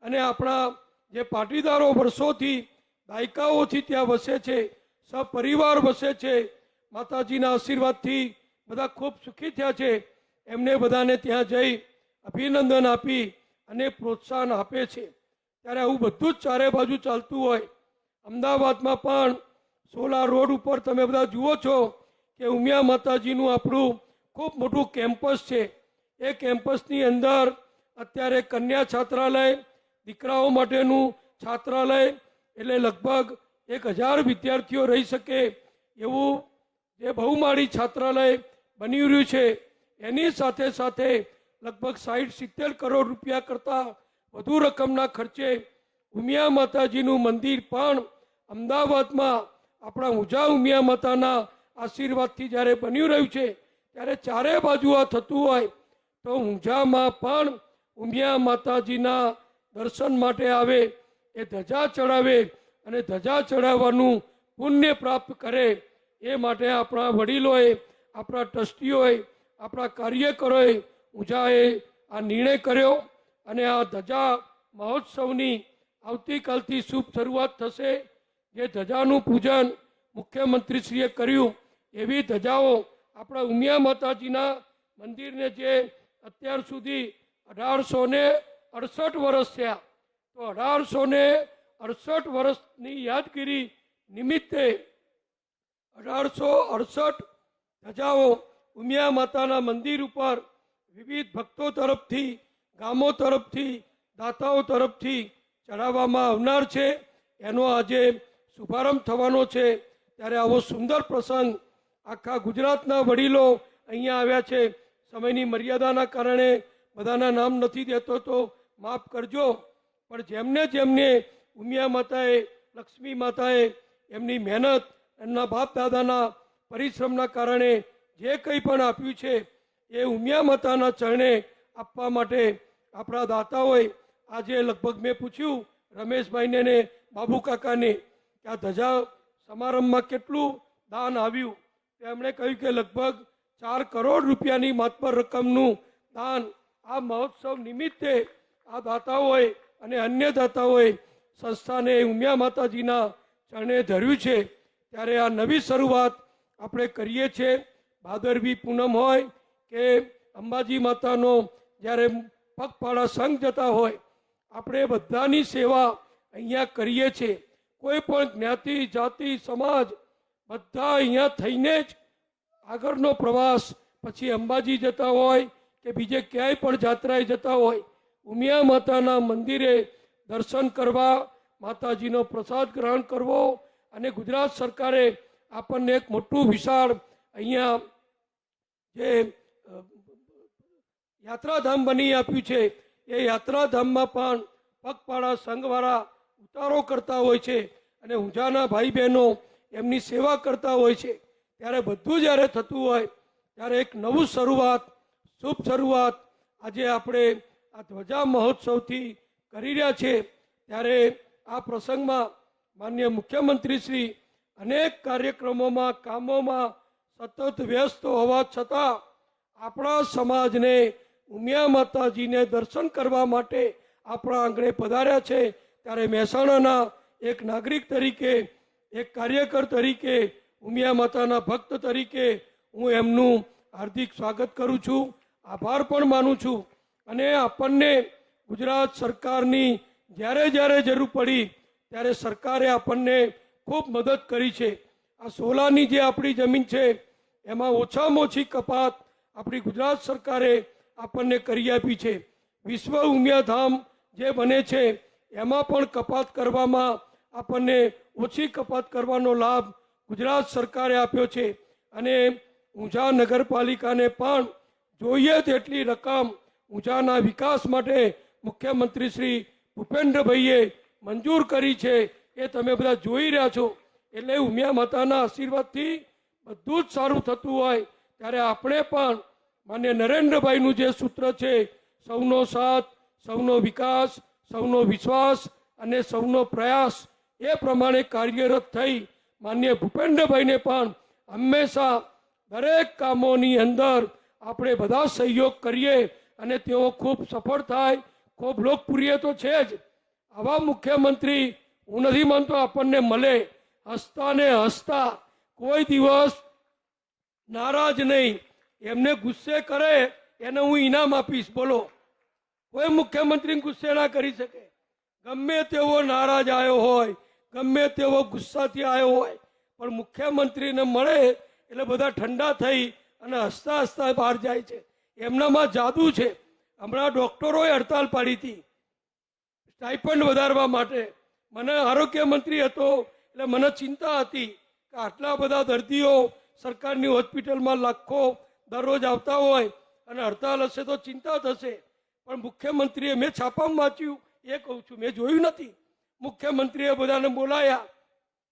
અને આપણા જે પાટીદારો વર્ષોથી, દાયકાઓથી ત્યાં વસે છે, સપરિવાર વસે છે, માતાજીના આશીર્વાદથી બધા ખૂબ સુખી થયા છે, એમને બધાને ત્યાં જઈ અભિનંદન આપી અને પ્રોત્સાહન આપે છે. ત્યારે આવું બધું જ ચારે બાજુ ચાલતું હોય. અમદાવાદમાં પણ સોલા રોડ ઉપર તમે બધા જુઓ છો કે ઉમિયા માતાજીનું આપણું ખૂબ મોટું કેમ્પસ છે. એ કેમ્પસની અંદર અત્યારે કન્યા છાત્રાલય, દીકરાઓ માટેનું છાત્રાલય, એટલે લગભગ 1000 વિદ્યાર્થીઓ રહી શકે એવું જે બહુમાળી છાત્રાલય બની રહ્યું છે. એની સાથે સાથે લગભગ 60-70 કરોડ રૂપિયા કરતાં વધુ રકમના ખર્ચે ઉમિયા માતાજીનું મંદિર પણ અમદાવાદમાં આપણા ઊંઝા ઉમિયા માતાના આશીર્વાદથી જ્યારે બન્યું રહ્યું છે, ત્યારે ચારે બાજુ આ થતું હોય તો ઊંઝામાં પણ ઉમિયા માતાજીના દર્શન માટે આવે, એ ધજા ચડાવે અને ધજા ચડાવવાનું પુણ્ય પ્રાપ્ત કરે. એ માટે આપણા વડીલોએ, આપણા ટ્રસ્ટીઓએ, આપણા કાર્યકરોએ, ઊંઝાએ આ નિર્ણય કર્યો અને આ ધજા મહોત્સવની આવતીકાલથી શુભ શરૂઆત થશે. જે ધજાનું પૂજન મુખ્યમંત્રીશ્રીએ કર્યું એવી ધજાઓ આપણા ઉમિયા માતાજીના મંદિરને જે અત્યાર સુધી 1868 વર્ષ થયા, તો 1868 વર્ષની યાદગીરી નિમિત્તે 1868 ધજાઓ ઉમિયા માતાના મંદિર ઉપર વિવિધ ભક્તો તરફથી, ગામો તરફથી, દાતાઓ તરફથી ચડાવવામાં આવનાર છે. એનો આજે શુભારંભ થવાનો છે. ત્યારે આવો સુંદર પ્રસંગ, આખા ગુજરાતના વડીલો અહીંયા આવ્યા છે. સમયની મર્યાદાના કારણે બધાના નામ નથી દેતો તો માફ કરજો, પણ જેમને જેમને ઉમિયા માતાએ, લક્ષ્મી માતાએ એમની મહેનત, એમના બાપ દાદાના પરિશ્રમના કારણે જે કંઈ પણ આપ્યું છે એ ઉમિયા માતાના ચરણે આપવા માટે આપણા દાતાઓએ આજે લગભગ મેં પૂછ્યું રમેશભાઈને ને બાબુ કાકાને કે આ ધજા સમારંભમાં કેટલું દાન આવ્યું, તો એમણે કહ્યું કે લગભગ 4 કરોડ રૂપિયાની માતબર રકમનું દાન આ મહોત્સવ નિમિત્તે આ દાતાઓએ અને અન્ય દાતાઓએ સંસ્થાને ઉમિયા માતાજીના ચરણે ધર્યું છે, ત્યારે આ નવી શરૂઆત આપણે કરીએ છીએ. ભાદરવી પૂનમ હોય કે અંબાજી માતાનો જ્યારે પગપાળા સંઘ જતા હોય, આપણે બધાની સેવા અહીંયા કરીએ છીએ. કોઈ પણ જ્ઞાતિ જાતિ સમાજ બધા અહીંયા થઈને જ આગળનો પ્રવાસ પછી અંબાજી જતા હોય કે બીજે ક્યાંય પણ જાત્રાએ જતા હોય, ઉમિયા માતાના મંદિરે દર્શન કરવા, માતાજીનો પ્રસાદ ગ્રહણ કરવો. અને ગુજરાત સરકારે આપણને એક મોટું વિશાળ અહીંયા જે યાત્રાધામ બની આપ્યું છે, એ યાત્રાધામમાં પણ પગપાળા સંઘવાળા ઉતારો કરતા હોય છે અને ઊંઝાના ભાઈ બહેનો એમની સેવા કરતા હોય છે. ત્યારે બધું જ્યારે થતું હોય ત્યારે એક નવું શરૂઆત, શુભ શરૂઆત આજે આપણે આ ધ્વજા મહોત્સવથી કરી રહ્યા છે. ત્યારે આ પ્રસંગમાં માનનીય મુખ્યમંત્રી શ્રી અનેક કાર્યક્રમોમાં, કામોમાં સતત વ્યસ્ત હોવા છતાં આપણા સમાજને ઉમિયા માતાજીને દર્શન કરવા માટે આપણા આંગણે પધાર્યા છે. ત્યારે મહેસાણાના એક નાગરિક તરીકે, એક કાર્યકર તરીકે, ઉમિયા માતાના ભક્ત તરીકે હું એમનું હાર્દિક સ્વાગત કરું છું, આભાર પણ માનું છું. અને આપણને ગુજરાત સરકારની જ્યારે જ્યારે જરૂર પડી ત્યારે સરકારે આપણને ખૂબ મદદ કરી છે. આ સોલાની જે આપણી જમીન છે એમાં ઓછામાં ઓછી કપાત આપણી ગુજરાત સરકારે આપણને કરી આપી છે. વિશ્વ ઉમિયા ધામ જે બને છે એમાં પણ કપાત કરવામાં આપણને ઓછી કપાત કરવાનો લાભ ગુજરાત સરકારે આપ્યો છે. અને ઊંઝા નગરપાલિકાને પણ જોઈએ તેટલી રકમ ઊંઝાના વિકાસ માટે મુખ્યમંત્રી શ્રી ભૂપેન્દ્રભાઈએ મંજૂર કરી છે, એ તમે બધા જોઈ રહ્યા છો. એટલે ઉમિયા માતાના આશીર્વાદથી બધું જ સારું થતું હોય ત્યારે આપણે પણ માન્ય નરેન્દ્રભાઈનું જે સૂત્ર છે, સૌનો સાથ, સૌનો વિકાસ, સૌનો વિશ્વાસ અને સૌનો પ્રયાસ, એ પ્રમાણે કાર્યરત થઈ માન્ય ભૂપેન્દ્રભાઈને પણ હંમેશા દરેક કામોની અંદર આપણે બધા સહયોગ કરીએ અને તેઓ ખૂબ સફળ થાય, ખૂબ લોકપ્રિય તો છે જ. આવા મુખ્યમંત્રી હું નથી માનતો આપણને મળે, હસતા ને હસતા, કોઈ દિવસ નારાજ નહીં. એમને ગુસ્સે કરે એને હું ઇનામ આપીશ. બોલો, કોઈ મુખ્યમંત્રી ગુસ્સે ના કરી શકે. ગમે તેવો નારાજ આવ્યો હોય, ગમે તેવો ગુસ્સાથી આવ્યો હોય, પણ મુખ્યમંત્રીને મળે એટલે બધા ઠંડા થઈ અને હસતા હસતા બહાર જાય છે. એમનામાં જાદુ છે. હમણાં ડોક્ટરોએ હડતાલ પાડી હતી સ્ટાઇપન્ડ વધારવા માટે. મને આરોગ્ય મંત્રી હતો એટલે મને ચિંતા હતી કે આટલા બધા દર્દીઓ સરકારની હોસ્પિટલમાં લાખો દરરોજ આવતા હોય અને હડતાલ હશે તો ચિંતા થશે. પણ મુખ્યમંત્રીએ, મેં છાપામાં વાંચ્યું એ કહું છું, મેં જોયું નથી, મુખ્યમંત્રીએ બધાને બોલાયા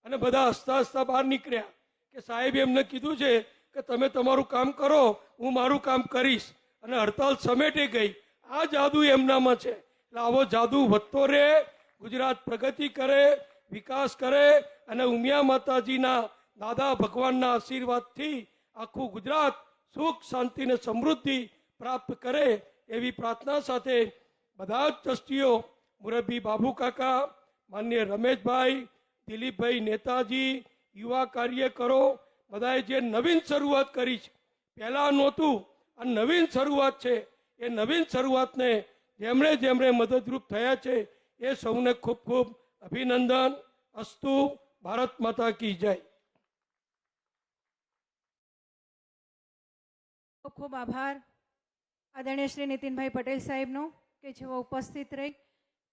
અને બધા હસતા હસતા બહાર નીકળ્યા કે સાહેબે એમને કીધું છે કે તમે તમારું કામ કરો, હું મારું કામ કરીશ. અને હડતાલ સમેટે ગઈ. આ જાદુ એમનામાં છે. એટલે આવો જાદુ વધતો રહે, ગુજરાત પ્રગતિ કરે, વિકાસ કરે અને ઉમિયા માતાજીના દાદા ભગવાનના આશીર્વાદથી આખું ગુજરાત સુખ, શાંતિ અને સમૃદ્ધિ પ્રાપ્ત કરે એવી પ્રાર્થના સાથે બધા જ ટ્રસ્ટીઓ, મુરબ્બી બાબુ કાકા, માનનીય રમેશભાઈ, દિલીપભાઈ, નેતાજી, યુવા કાર્યકરો, બધાએ જે નવીન શરૂઆત કરી છે, પહેલાં નહોતું, આ નવીન શરૂઆત છે. એ નવીન શરૂઆતને જેમણે જેમણે મદદરૂપ થયા છે એ સૌને ખૂબ ખૂબ અભિનંદન. અસ્તુ. ભારત માતા કી જય. ખૂબ ખૂબ આભાર આદરણીય શ્રી નીતિનભાઈ પટેલ સાહેબનો કે જેઓ ઉપસ્થિત રહી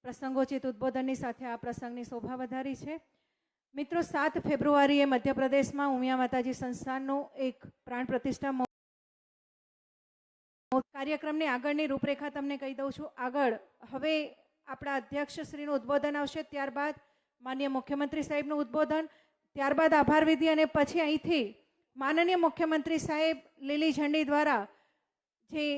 પ્રસંગોચિત ઉદ્બોધનની સાથે આ પ્રસંગની શોભા વધારી છે. મિત્રો, 7 ફેબ્રુઆરીએ મધ્યપ્રદેશમાં ઉમિયા માતાજી સંસ્થાનનું એક પ્રાણ પ્રતિષ્ઠા કાર્યક્રમની આગળની રૂપરેખા તમને કહી દઉં છું. આગળ હવે આપણા અધ્યક્ષ શ્રીનું ઉદ્બોધન આવશે, ત્યારબાદ માનનીય મુખ્યમંત્રી સાહેબનું ઉદ્બોધન, ત્યારબાદ આભાર વિધિ અને પછી અહીંથી માનનીય મુખ્યમંત્રી સાહેબ લીલી ઝંડી દ્વારા જે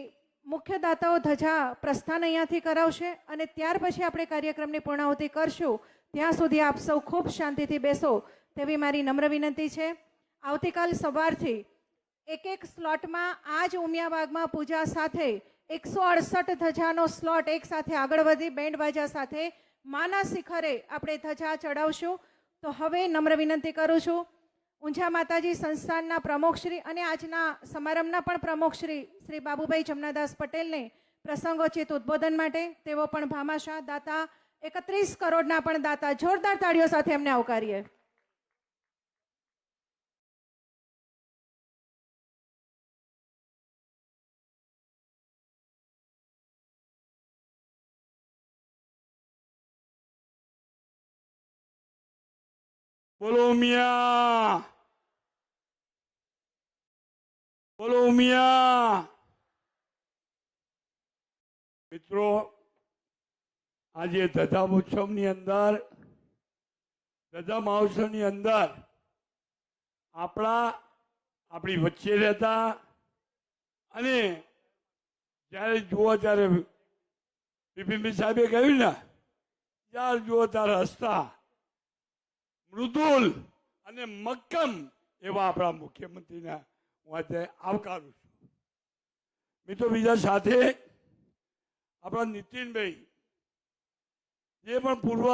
મુખ્ય દાતાઓ ધજા પ્રસ્થાન અહીંયાથી કરાવશે અને ત્યાર પછી આપણે કાર્યક્રમની પૂર્ણાહુતિ કરશું. ત્યાં સુધી આપ સૌ ખૂબ શાંતિથી બેસો તેવી મારી નમ્ર વિનંતી છે. આવતીકાલ સવારથી એક સ્લોટમાં આ જ ઉમિયાબાગમાં પૂજા સાથે 168 ધજાનો સ્લોટ એક સાથે આગળ વધી બેન્ડ બાજા સાથે માના શિખરે આપણે ધજા ચડાવશું. તો હવે નમ્ર વિનંતી કરું છું ઊંઝા માતાજી સંસ્થાનના પ્રમુખશ્રી અને આજના સમારંભના પણ પ્રમુખશ્રી શ્રી બાબુભાઈ જમનાદાસ પટેલને પ્રસંગોચિત ઉદ્બોધન માટે. તેઓ પણ ભામાશાહ દાતા 31 કરોડના પણ દાતા. જોરદાર તાળીઓ સાથે એમને આવકારીએ. બોલો મિયા, બોલો મિયા. મિત્રો, આજે ધજા મહોત્સવની અંદર, ધજા મહોત્સવની અંદર આપણી વચ્ચે રહેતા અને જ્યારે જુઓ ત્યારે બિપિનભાઈ સાહેબે કહ્યું ને, જ્યારે જુઓ ત્યારે હસતા મૃદુલ અને મક્કમ એવા આપણા મુખ્યમંત્રીને હું આજે આવકારું છું. મિત્રો, બીજા સાથે આપણા નીતિનભાઈ જે પણ પૂર્વ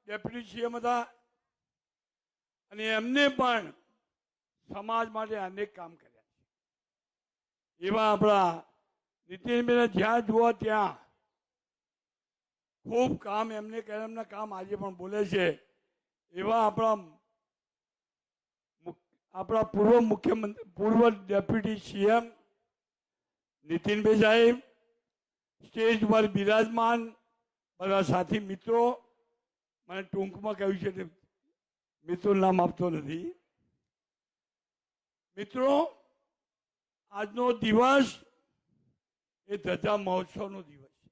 ડેપ્યુટી સીએમ હતા અને એમને પણ સમાજ માટે અનેક કામ કર્યા છે. એવા આપણા નીતિનભાઈને જ્યાં જુઓ ત્યાં ખૂબ કામ એમને કર્યા. એમના કામ આજે પણ બોલે છે. એવા આપણા પૂર્વ મુખ્યમંત્રી, પૂર્વ ડેપ્યુટી સીએમ નીતિનભાઈ સાહેબ, સ્ટેજ પર બિરાજમાન બધા સાથી મિત્રો, મને ટૂંકમાં કહ્યું છે મિત્રો નામ આપતો નથી. મિત્રો, આજનો દિવસ એ ધજા મહોત્સવનો દિવસ છે.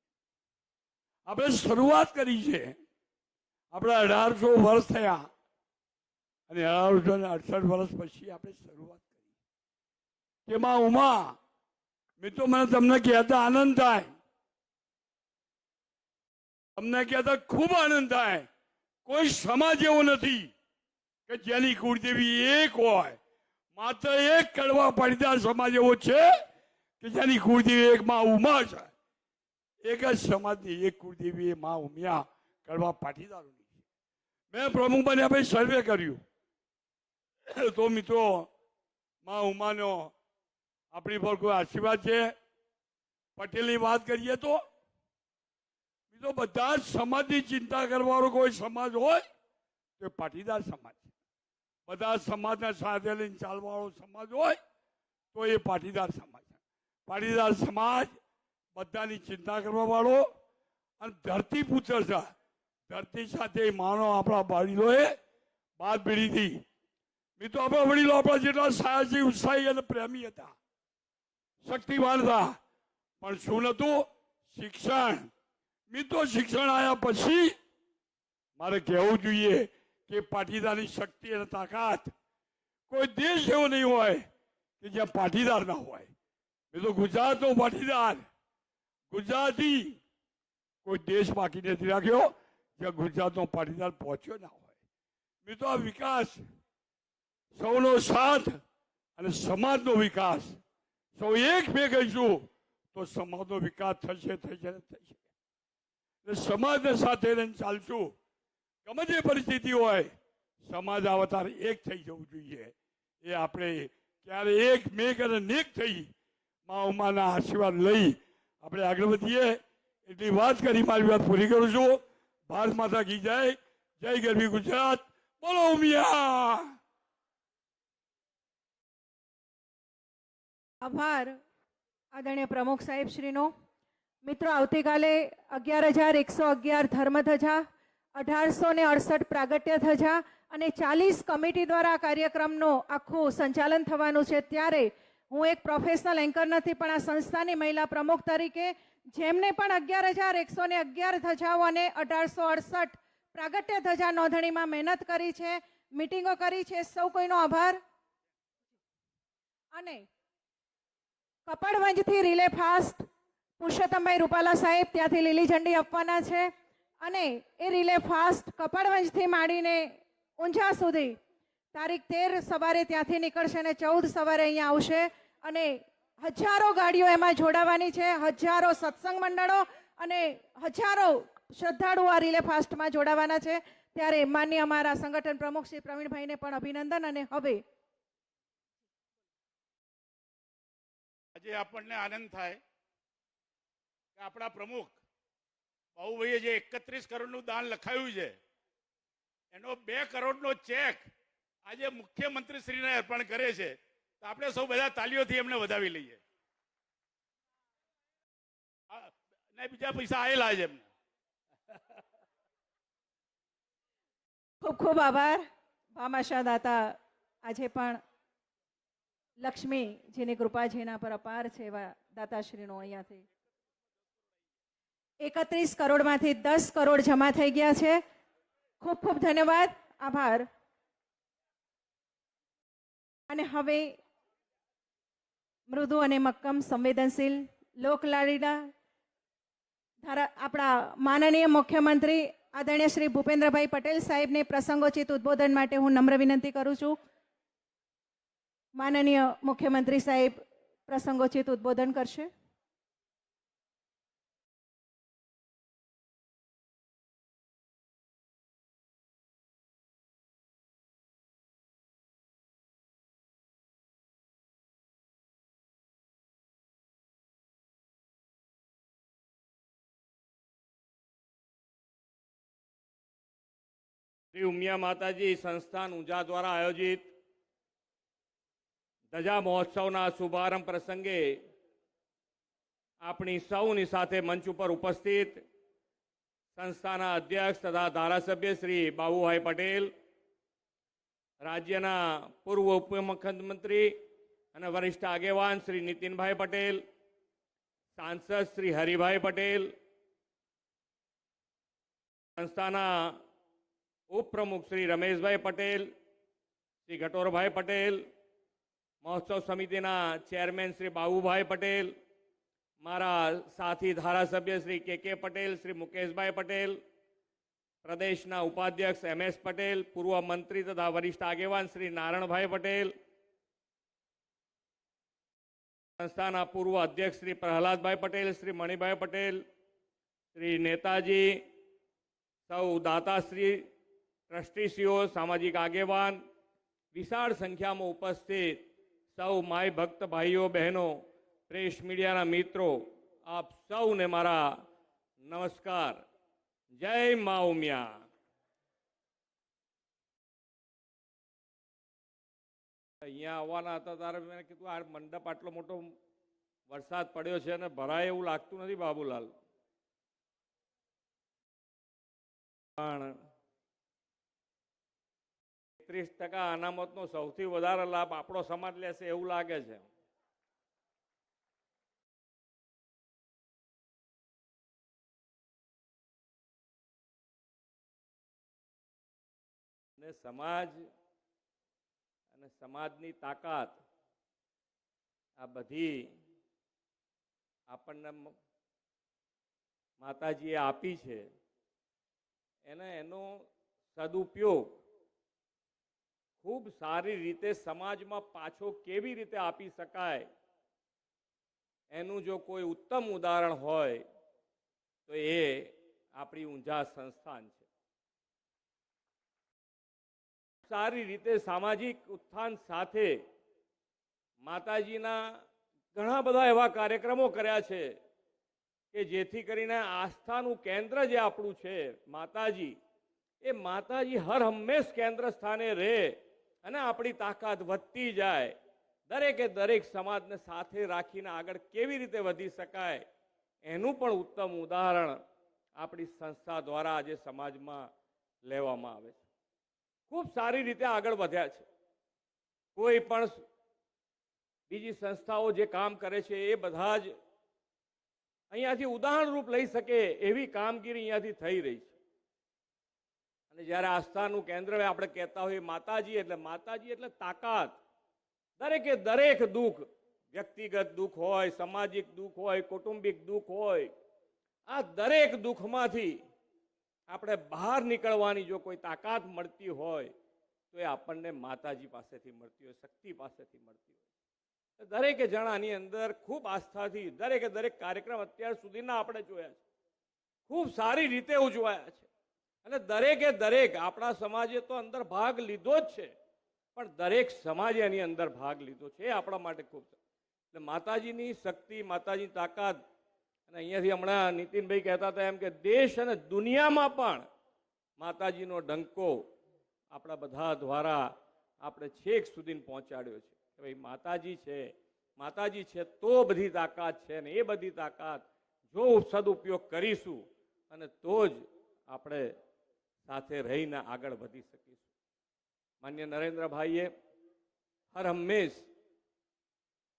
આપણે શરૂઆત કરી છે. આપણા 1800 વર્ષ થયા અને 1868 વર્ષ પછી આપણે શરૂઆત કરી. તેમાં ઉમા મિત્રો, મને તમને કહેતા આનંદ થાય, તમને કહેતા ખૂબ આનંદ થાય. કોઈ સમાજ એવો નથી કે જેની કુળદેવી એક હોય. માત્ર એક કડવા પાટીદાર સમાજ એવો છે કે જેની કુળદેવી એક માં ઉમા છે. એક જ સમાજની એક કુળદેવી એ માં ઉમિયા કડવા પાટીદારો. મેં પ્રમુખ બન્યા પછી સર્વે કર્યું તો મિત્રો, માં ઉમાનો આપણી પર કોઈ આશીર્વાદ છે. પટેલની વાત કરીએ તો મિત્રો, બધા જ સમાજની ચિંતા કરવાનો કોઈ સમાજ હોય તો પાટીદાર સમાજ છે. બધા સમાજના સાથે લઈને ચાલવાળો સમાજ હોય તો એ પાટીદાર સમાજ છે. પાટીદાર સમાજ બધાની ચિંતા કરવા વાળો અને ધરતીપુત્ર છે. ધરતી સાથે માનો આપણા વડીલોએ બાદ પીઢીથી. મિત્રો, આપણા વડીલો આપણા જેટલા સાહસી, ઉત્સાહી અને પ્રેમી હતા, શક્તિવાન હતા, પણ શું નતું? શિક્ષણ. મિત્રો, શિક્ષણ આવ્યા પછી મારે કહેવું જોઈએ કે પાટીદારની શક્તિ અને તાકાત કોઈ દેશ એવો નહીં હોય કે જ્યાં પાટીદાર ના હોય. મિત્રો, ગુજરાતનો પાટીદાર, ગુજરાતી કોઈ દેશ બાકી નથી રાખ્યો જ્યાં ગુજરાતનો પાટીદાર પહોંચ્યો ના હોય. મિત્રો, આ વિકાસ, સૌનો સાથ અને સમાજનો વિકાસ, સૌ એક ભેગઈશું તો સમાજનો વિકાસ થશે. સમાજને સાથે લઈને ચાલશું. ગમે તે પરિસ્થિતિ હોય, સમાજ અવતાર એક થઈ જવું જોઈએ. એ આપણે ક્યારે એક મેઘ અને નેક થઈ મા ઉમાના આશીર્વાદ લઈ આપણે આગળ વધીએ. એટલી વાત કરી મારી વાત પૂરી કરું છું. ભારત માતા કી જય. જય ગરવી ગુજરાત. બોલો ઉમિયા. આભાર આદરણીય પ્રમુખ સાહેબ શ્રીનો. મિત્રો, આવતીકાલે 11,111 ધર્મ ધજા, 1868 પ્રાગટ્ય ધજા અને 40 કમિટી દ્વારા આ કાર્યક્રમનું આખું સંચાલન થવાનું છે. ત્યારે હું એક પ્રોફેશનલ એન્કર નથી, પણ આ સંસ્થાની મહિલા પ્રમુખ તરીકે જેમને પણ 11,111 ધજાઓ અને 1868 પ્રાગટ્ય ધજા નોંધણીમાં મહેનત કરી છે, મીટિંગો કરી છે, સૌ કોઈનો આભાર. અને કપડવંજથી રિલે ફાસ્ટ પુરુષોત્તમભાઈ રૂપાલા સાહેબ ત્યાંથી લીલી ઝંડી આપવાના છે. અને એ રિલે ફાસ્ટ કપડવંજથી માંડીને ઊંઝા સુધી તારીખ 13 સવારે ત્યાંથી નીકળશે અને 14 સવારે અહીંયા આવશે. અને હજારો ગાડીઓ એમાં જોડાવાની છે, હજારો સત્સંગ મંડળો અને હજારો શ્રદ્ધાળુઓ આ રિલે ફાસ્ટમાં જોડાવાના છે. ત્યારે માન્ય અમારા સંગઠન પ્રમુખ શ્રી પ્રવીણભાઈને પણ અભિનંદન. અને હવે આજે આપણને આનંદ થાય કે આપણા પ્રમુખ બાબુભાઈએ જે 31 કરોડનું દાન લખાયું છે એનો 2 કરોડનો ચેક આજે મુખ્યમંત્રી શ્રીને અર્પણ કરે છે. તો આપણે સૌ બધા તાલીઓથી એમને વધાવી લઈએ. ને બીજા પૈસા આવેલા છે એમને. ખૂબ ખૂબ આભાર. ભામાશા દાતા આજે પણ લક્ષ્મી જેની કૃપા જેના પર અપાર છે એવા દાતાશ્રીનો અહીંયાથી 31 કરોડમાંથી 10 કરોડ જમા થઈ ગયા છે. ખૂબ ખૂબ ધન્યવાદ, આભાર. અને હવે મૃદુ અને મક્કમ સંવેદનશીલ લોકલાડીના આપણા માનનીય મુખ્યમંત્રી આદરણીય શ્રી ભૂપેન્દ્રભાઈ પટેલ સાહેબને પ્રસંગોચિત ઉદ્બોધન માટે હું નમ્ર વિનંતી કરું છું. માનનીય મુખ્યમંત્રી સાહેબ પ્રસંગોચિત ઉદ્બોધન કરશે. શ્રી ઉમિયા માતાજી સંસ્થાન ઊંઝા દ્વારા આયોજિત ધજા મહોત્સવના શુભારંભ પ્રસંગે આપણી સૌની સાથે મંચ ઉપર ઉપસ્થિત સંસ્થાના અધ્યક્ષ તથા ધારાસભ્ય શ્રી બાબુભાઈ પટેલ, રાજ્યના પૂર્વ ઉપમુખ્યમંત્રી અને વરિષ્ઠ આગેવાન શ્રી નીતિનભાઈ પટેલ, સાંસદ શ્રી હરિભાઈ પટેલ, સંસ્થાના ઉપપ્રમુખ શ્રી રમેશભાઈ પટેલ, શ્રી ગટોરભાઈ પટેલ, મહોત્સવ સમિતિના ચેરમેન શ્રી બાબુભાઈ પટેલ, મારા સાથી ધારાસભ્ય શ્રી કે પટેલ, શ્રી મુકેશભાઈ પટેલ, પ્રદેશના ઉપાધ્યક્ષ MS પટેલ, પૂર્વ મંત્રી તથા વરિષ્ઠ આગેવાન શ્રી નારણભાઈ પટેલ, સંસ્થાના પૂર્વ અધ્યક્ષ શ્રી પ્રહલાદભાઈ પટેલ, શ્રી મણિભાઈ પટેલ, શ્રી નેતાજી, સૌ દાતાશ્રી, ટ્રસ્ટીશ્રીઓ, સામાજિક આગેવાન, વિશાળ સંખ્યામાં ઉપસ્થિત સૌ માય ભક્ત ભાઈઓ બહેનો, પ્રેસ મીડિયાના મિત્રો, આપ સૌને મારા નમસ્કાર. જય મા ઉમિયા. અહીંયા આવવાના હતા ત્યારે મેં કીધું આ મંડપ આટલો મોટો વરસાદ પડ્યો છે અને ભરાય એવું લાગતું નથી બાબુલાલ, પણ 30% અનામતનો સૌથી વધારે લાભ આપણો સમાજ લેશે એવું લાગે છે. અને સમાજ અને સમાજની તાકાત આ બધી આપણને માતાજીએ આપી છે. એનો સદુપયોગ ખૂબ સારી રીતે સમાજમાં પાછો કેવી રીતે આપી શકાય એનું જો કોઈ ઉત્તમ ઉદાહરણ હોય તો એ આપણી ઊંઝા સંસ્થાન છે. સારી રીતે સામાજિક ઉત્થાન સાથે માતાજીના ઘણા બધા એવા કાર્યક્રમો કર્યા છે કે જેથી કરીને આસ્થાનું કેન્દ્ર જે આપણું છે માતાજી, એ માતાજી હર હંમેશ કેન્દ્ર સ્થાને રહે અને આપણી તાકાત વધતી જાય. દરેકે દરેક સમાજને સાથે રાખીને આગળ કેવી રીતે વધી શકાય એનું પણ ઉત્તમ ઉદાહરણ આપણી સંસ્થા દ્વારા આજે સમાજમાં લેવામાં આવે છે. ખૂબ સારી રીતે આગળ વધ્યા છે. કોઈ પણ બીજી સંસ્થાઓ જે કામ કરે છે એ બધા જ અહીંયાથી ઉદાહરણરૂપ લઈ શકે એવી કામગીરી અહીંયાથી થઈ રહી છે. અને જ્યારે આસ્થાનું કેન્દ્ર આપણે કહેતા હોઈએ માતાજી એટલે તાકાત. દરેકે દરેક દુઃખ, વ્યક્તિગત દુઃખ હોય, સામાજિક દુઃખ હોય, કૌટુંબિક દુઃખ હોય, આ દરેક દુઃખમાંથી આપણે બહાર નીકળવાની જો કોઈ તાકાત મળતી હોય તો એ આપણને માતાજી પાસેથી મળતી હોય, શક્તિ પાસેથી મળતી હોય. દરેકે જણાની અંદર ખૂબ આસ્થાથી દરેકે દરેક કાર્યક્રમ અત્યાર સુધીના આપણે જોયા છે, ખૂબ સારી રીતે ઉજવાયા છે. અને દરેકે દરેક આપણા સમાજે તો અંદર ભાગ લીધો જ છે, પણ દરેક સમાજે એની અંદર ભાગ લીધો છે. એ આપણા માટે ખૂબ એટલે માતાજીની શક્તિ, માતાજીની તાકાત. અને અહીંયાથી હમણાં નીતિનભાઈ કહેતા હતા એમ કે દેશ અને દુનિયામાં પણ માતાજીનો ડંકો આપણા બધા દ્વારા આપણે છેક સુધી પહોંચાડ્યો છે કે ભાઈ માતાજી છે તો બધી તાકાત છે. ને એ બધી તાકાત જો સદુપયોગ કરીશું અને તો જ આપણે સાથે રહીને આગળ વધી શકીશું. માન્ય નરેન્દ્રભાઈએ હર હંમેશ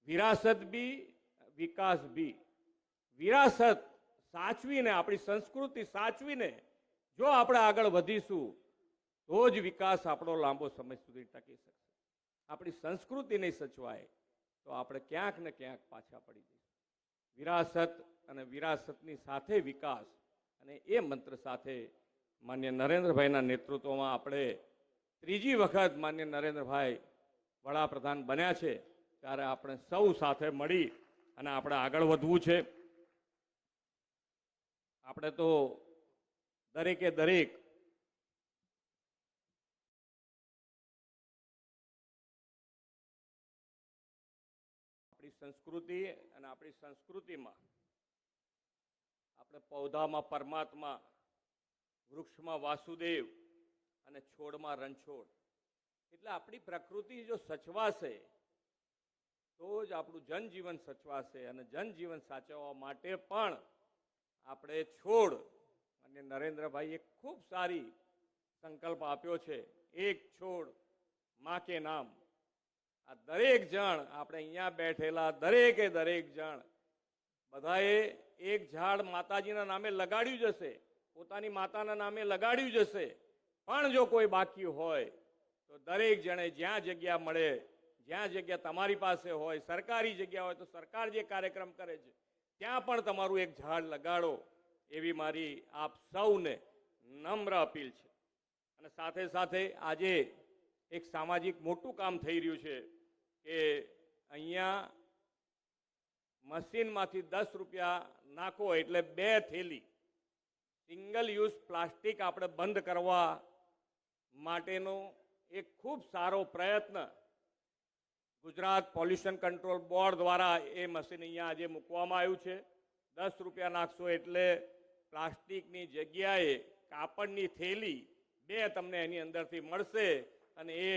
વિરાસત બી વિકાસ બી, વિરાસત સાચવીને, આપણી સંસ્કૃતિ સાચવીને જો આપણે આગળ વધીશું તો જ વિકાસ આપણો લાંબો સમય સુધી ટકી શકશે. આપણી સંસ્કૃતિ નહીં સચવાય તો આપણે ક્યાંક ને ક્યાંક પાછા પડી જઈશું. વિરાસત અને વિરાસતની સાથે વિકાસ, અને એ મંત્ર સાથે માન્ય નરેન્દ્રભાઈના નેતૃત્વમાં આપણે ત્રીજી વખત માન્ય નરેન્દ્રભાઈ વડાપ્રધાન બન્યા છે, ત્યારે આપણે સૌ સાથે મળી અને આપણે આગળ વધવું છે. આપણે તો દરેકે દરેક આપણી સંસ્કૃતિ અને આપણી સંસ્કૃતિમાં આપણે પૌધામાં પરમાત્મા, વૃક્ષમાં વાસુદેવ અને છોડમાં રણછોડ. એટલે આપણી પ્રકૃતિ જો સચવાશે તો જ આપણું જનજીવન સચવાશે. અને જનજીવન સાચવવા માટે પણ આપણે છોડ, અને નરેન્દ્રભાઈએ ખૂબ સારી સંકલ્પ આપ્યો છે, એક છોડ માં કે નામ. આ દરેક જણ, આપણે અહીંયા બેઠેલા દરેકે દરેક જણ બધાએ એક ઝાડ માતાજીના નામે લગાડ્યું જશે, પોતાની માતાના નામે લગાડ્યું જશે. પણ જો કોઈ બાકી હોય તો દરેક જણે જ્યાં જગ્યા મળે, જ્યાં જગ્યા તમારી પાસે હોય, સરકારી જગ્યા હોય તો સરકાર જે કાર્યક્રમ કરે છે ત્યાં પણ તમારું એક ઝાડ લગાડો, એવી મારી આપ સૌને નમ્ર અપીલ છે. અને સાથે સાથે આજે એક સામાજિક મોટું કામ થઈ રહ્યું છે કે અહીંયા મશીનમાંથી 10 રૂપિયા નાખો એટલે 2 થેલી સિંગલ યુઝ પ્લાસ્ટિક આપણે બંધ કરવા માટેનો એક ખૂબ સારો પ્રયત્ન ગુજરાત પોલ્યુશન કંટ્રોલ બોર્ડ દ્વારા એ મશીન અહીંયા આજે મૂકવામાં આવ્યું છે. 10 રૂપિયા નાખશો એટલે પ્લાસ્ટિકની જગ્યાએ કાપડની થેલી 2 તમને એની અંદરથી મળશે, અને એ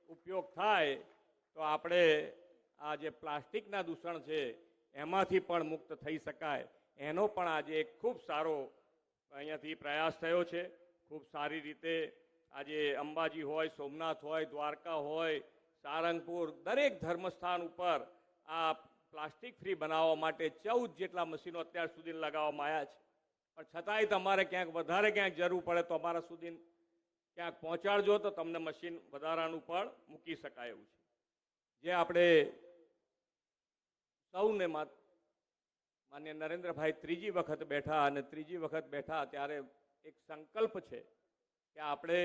ઉપયોગ થાય તો આપણે આ જે પ્લાસ્ટિકના દૂષણ છે એમાંથી પણ મુક્ત થઈ શકાય. એનો પણ આજે એક ખૂબ સારો અહીંયાથી પ્રયાસ થયો છે. ખૂબ સારી રીતે આજે અંબાજી હોય, સોમનાથ હોય, દ્વારકા હોય, સારંગપુર, દરેક ધર્મસ્થાન ઉપર આ પ્લાસ્ટિક ફ્રી બનાવવા માટે 14 જેટલા મશીનો અત્યાર સુધી લગાવવામાં આવ્યા છે. પણ છતાંય તમારે ક્યાંક વધારે ક્યાંક જરૂર પડે તો અમારા સુધી ક્યાંક પહોંચાડજો, તો તમને મશીન વધારાનું પણ મૂકી શકાય એવું છે. જે આપણે સૌને માન્ય નરેન્દ્રભાઈ ત્રીજી વખત બેઠા, અને ત્રીજી વખત બેઠા ત્યારે એક સંકલ્પ છે કે આપણે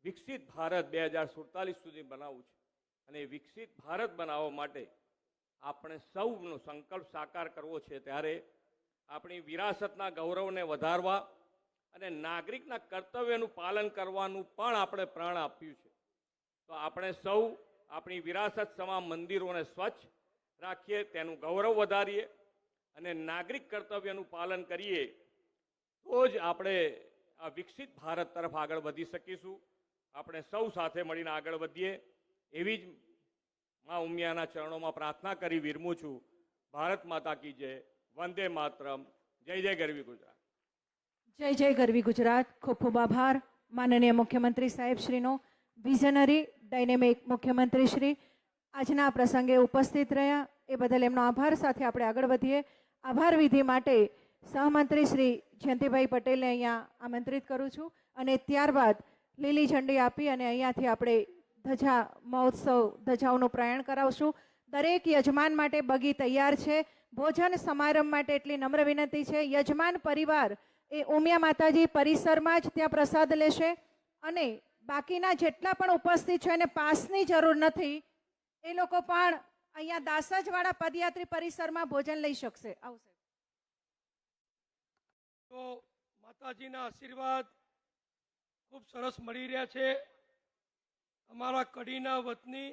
વિકસિત ભારત 2047 સુધી બનાવવું છે. અને વિકસિત ભારત બનાવવા માટે આપણે સૌનો સંકલ્પ સાકાર કરવો છે. ત્યારે આપણી વિરાસતના ગૌરવને વધારવા અને નાગરિકના કર્તવ્યનું પાલન કરવાનું પણ આપણે પ્રણ આપ્યું છે. તો આપણે સૌ આપણી વિરાસત સમા મંદિરોને સ્વચ્છ રાખીએ, તેનું ગૌરવ વધારીએ અને નાગરિક કર્તવ્યનું પાલન કરીએ તો જ આપણે આ વિકસિત ભારત તરફ આગળ વધી શકીશું. આપણે સૌ સાથે મળીને આગળ વધીએ એવી જ મા ઉમિયાના ચરણોમાં પ્રાર્થના કરી વિરમું છું. ભારત માતા કી જય. વંદે માતરમ. જય જય ગરવી ગુજરાત. જય જય ગરવી ગુજરાત. ખૂબ ખૂબ આભાર માનનીય મુખ્યમંત્રી સાહેબ શ્રીનો. વિઝનરી ડાયનેમિક મુખ્યમંત્રી શ્રી આજના આ પ્રસંગે ઉપસ્થિત રહ્યા એ બદલ એમનો આભાર સાથે આપણે આગળ વધીએ. આભાર વિધિ માટે સહમંત્રી શ્રી જયંતિભાઈ પટેલને અહીંયા આમંત્રિત કરું છું, અને ત્યારબાદ લીલી ઝંડી આપી અને અહીંયાથી આપણે ધજા મહોત્સવ ધજાઓનું પ્રયાણ કરાવશું. દરેક યજમાન માટે બગી તૈયાર છે. ભોજન સમારંભ માટે એટલી નમ્ર વિનંતી છે, યજમાન પરિવાર એ ઉમિયા માતાજી પરિસરમાં જ ત્યાં પ્રસાદ લેશે, અને બાકીના જેટલા પણ ઉપસ્થિત છે એને પાસની જરૂર નથી, એ લોકો પણ અહીંયા દાસજવાડા પદયાત્રી પરિસરમાં ભોજન લઈ શકશે. આવશે. તો માતાજીના આશીર્વાદ ખૂબ સરસ મળી રહ્યા છે. અમારા કડીના વતની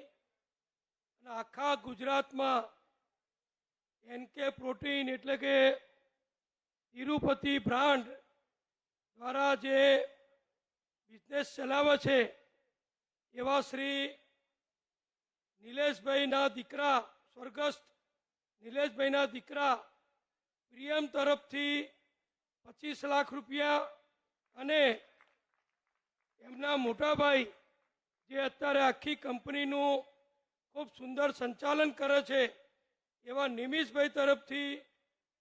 અને આખા ગુજરાતમાં એનકે પ્રોટીન એટલે કે તિરુપતિ બ્રાન્ડ દ્વારા જે બિઝનેસ ચલાવે છે એવા શ્રી નિલેશભાઈના દીકરા સ્વર્ગસ્થ નિલેશભાઈના દીકરા પ્રિયમ તરફથી 25 લાખ રૂપિયા અને એમના મોટાભાઈ જે અત્યારે આખી કંપનીનું ખૂબ સુંદર સંચાલન કરે છે એવા નિમિષભાઈ તરફથી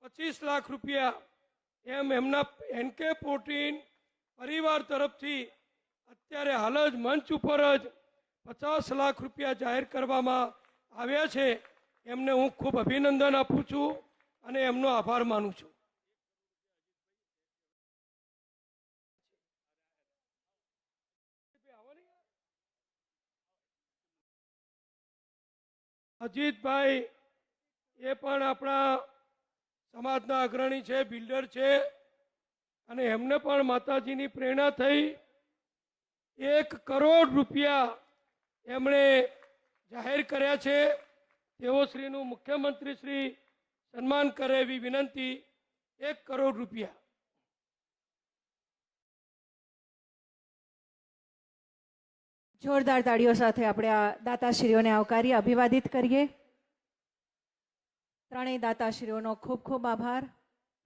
25 લાખ રૂપિયા એમ એમના એનકે પ્રોટીન પરિવાર તરફથી અત્યારે હાલ જ મંચ ઉપર જ 50 લાખ રૂપિયા જાહેર કરવામાં આવ્યા છે. એમને હું ખૂબ અભિનંદન આપું છું અને એમનો આભાર માનું છું. અજીતભાઈ એ પણ આપણા સમાજના અગ્રણી છે, બિલ્ડર છે અને એમને પણ માતાજીની પ્રેરણા થઈ 1 કરોડ રૂપિયા એમણે જાહેર કર્યા છે. તેઓ શ્રીનું મુખ્યમંત્રી શ્રી સન્માન કરે એવી વિનંતી. 1 કરોડ રૂપિયા. જોરદાર તાળીઓ સાથે આપણે આ દાતાશ્રીઓને આવકારી અભિવાદિત કરીએ. ત્રણેય દાતાશ્રીઓનો ખૂબ ખૂબ આભાર.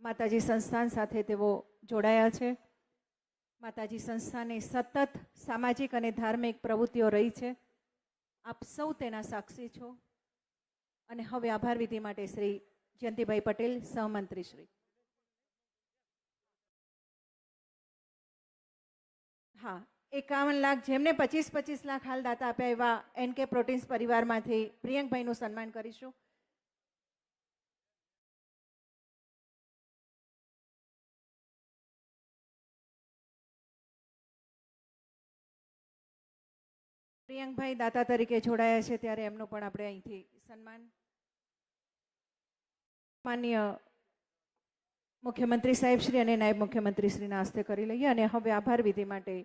માતાજી સંસ્થાન સાથે તેઓ જોડાયા છે. માતાજી સંસ્થાને સતત સામાજિક અને ધાર્મિક પ્રવૃત્તિઓ રહી છે. આપ સૌ તેના સાક્ષી છો. અને હવે આભાર વિધિ માટે શ્રી જયંતિભાઈ પટેલ સહમંત્રી શ્રી. હા, 51 લાખ જેમને 25 લાખ હાલ દાતા આપ્યા એવા એનકે પ્રોટીન્સ પરિવારમાંથી પ્રિયંકભાઈનું સન્માન કરીશું. પ્રિયંકભાઈ દાતા તરીકે જોડાયા છે ત્યારે એમનું પણ આપણે અહીંથી સન્માન. માનનીય મુખ્યમંત્રી સાહેબ શ્રી અને નાયબ મુખ્યમંત્રી શ્રીના હસ્તે કરી લઈએ. અને હવે આભાર વિધિ માટે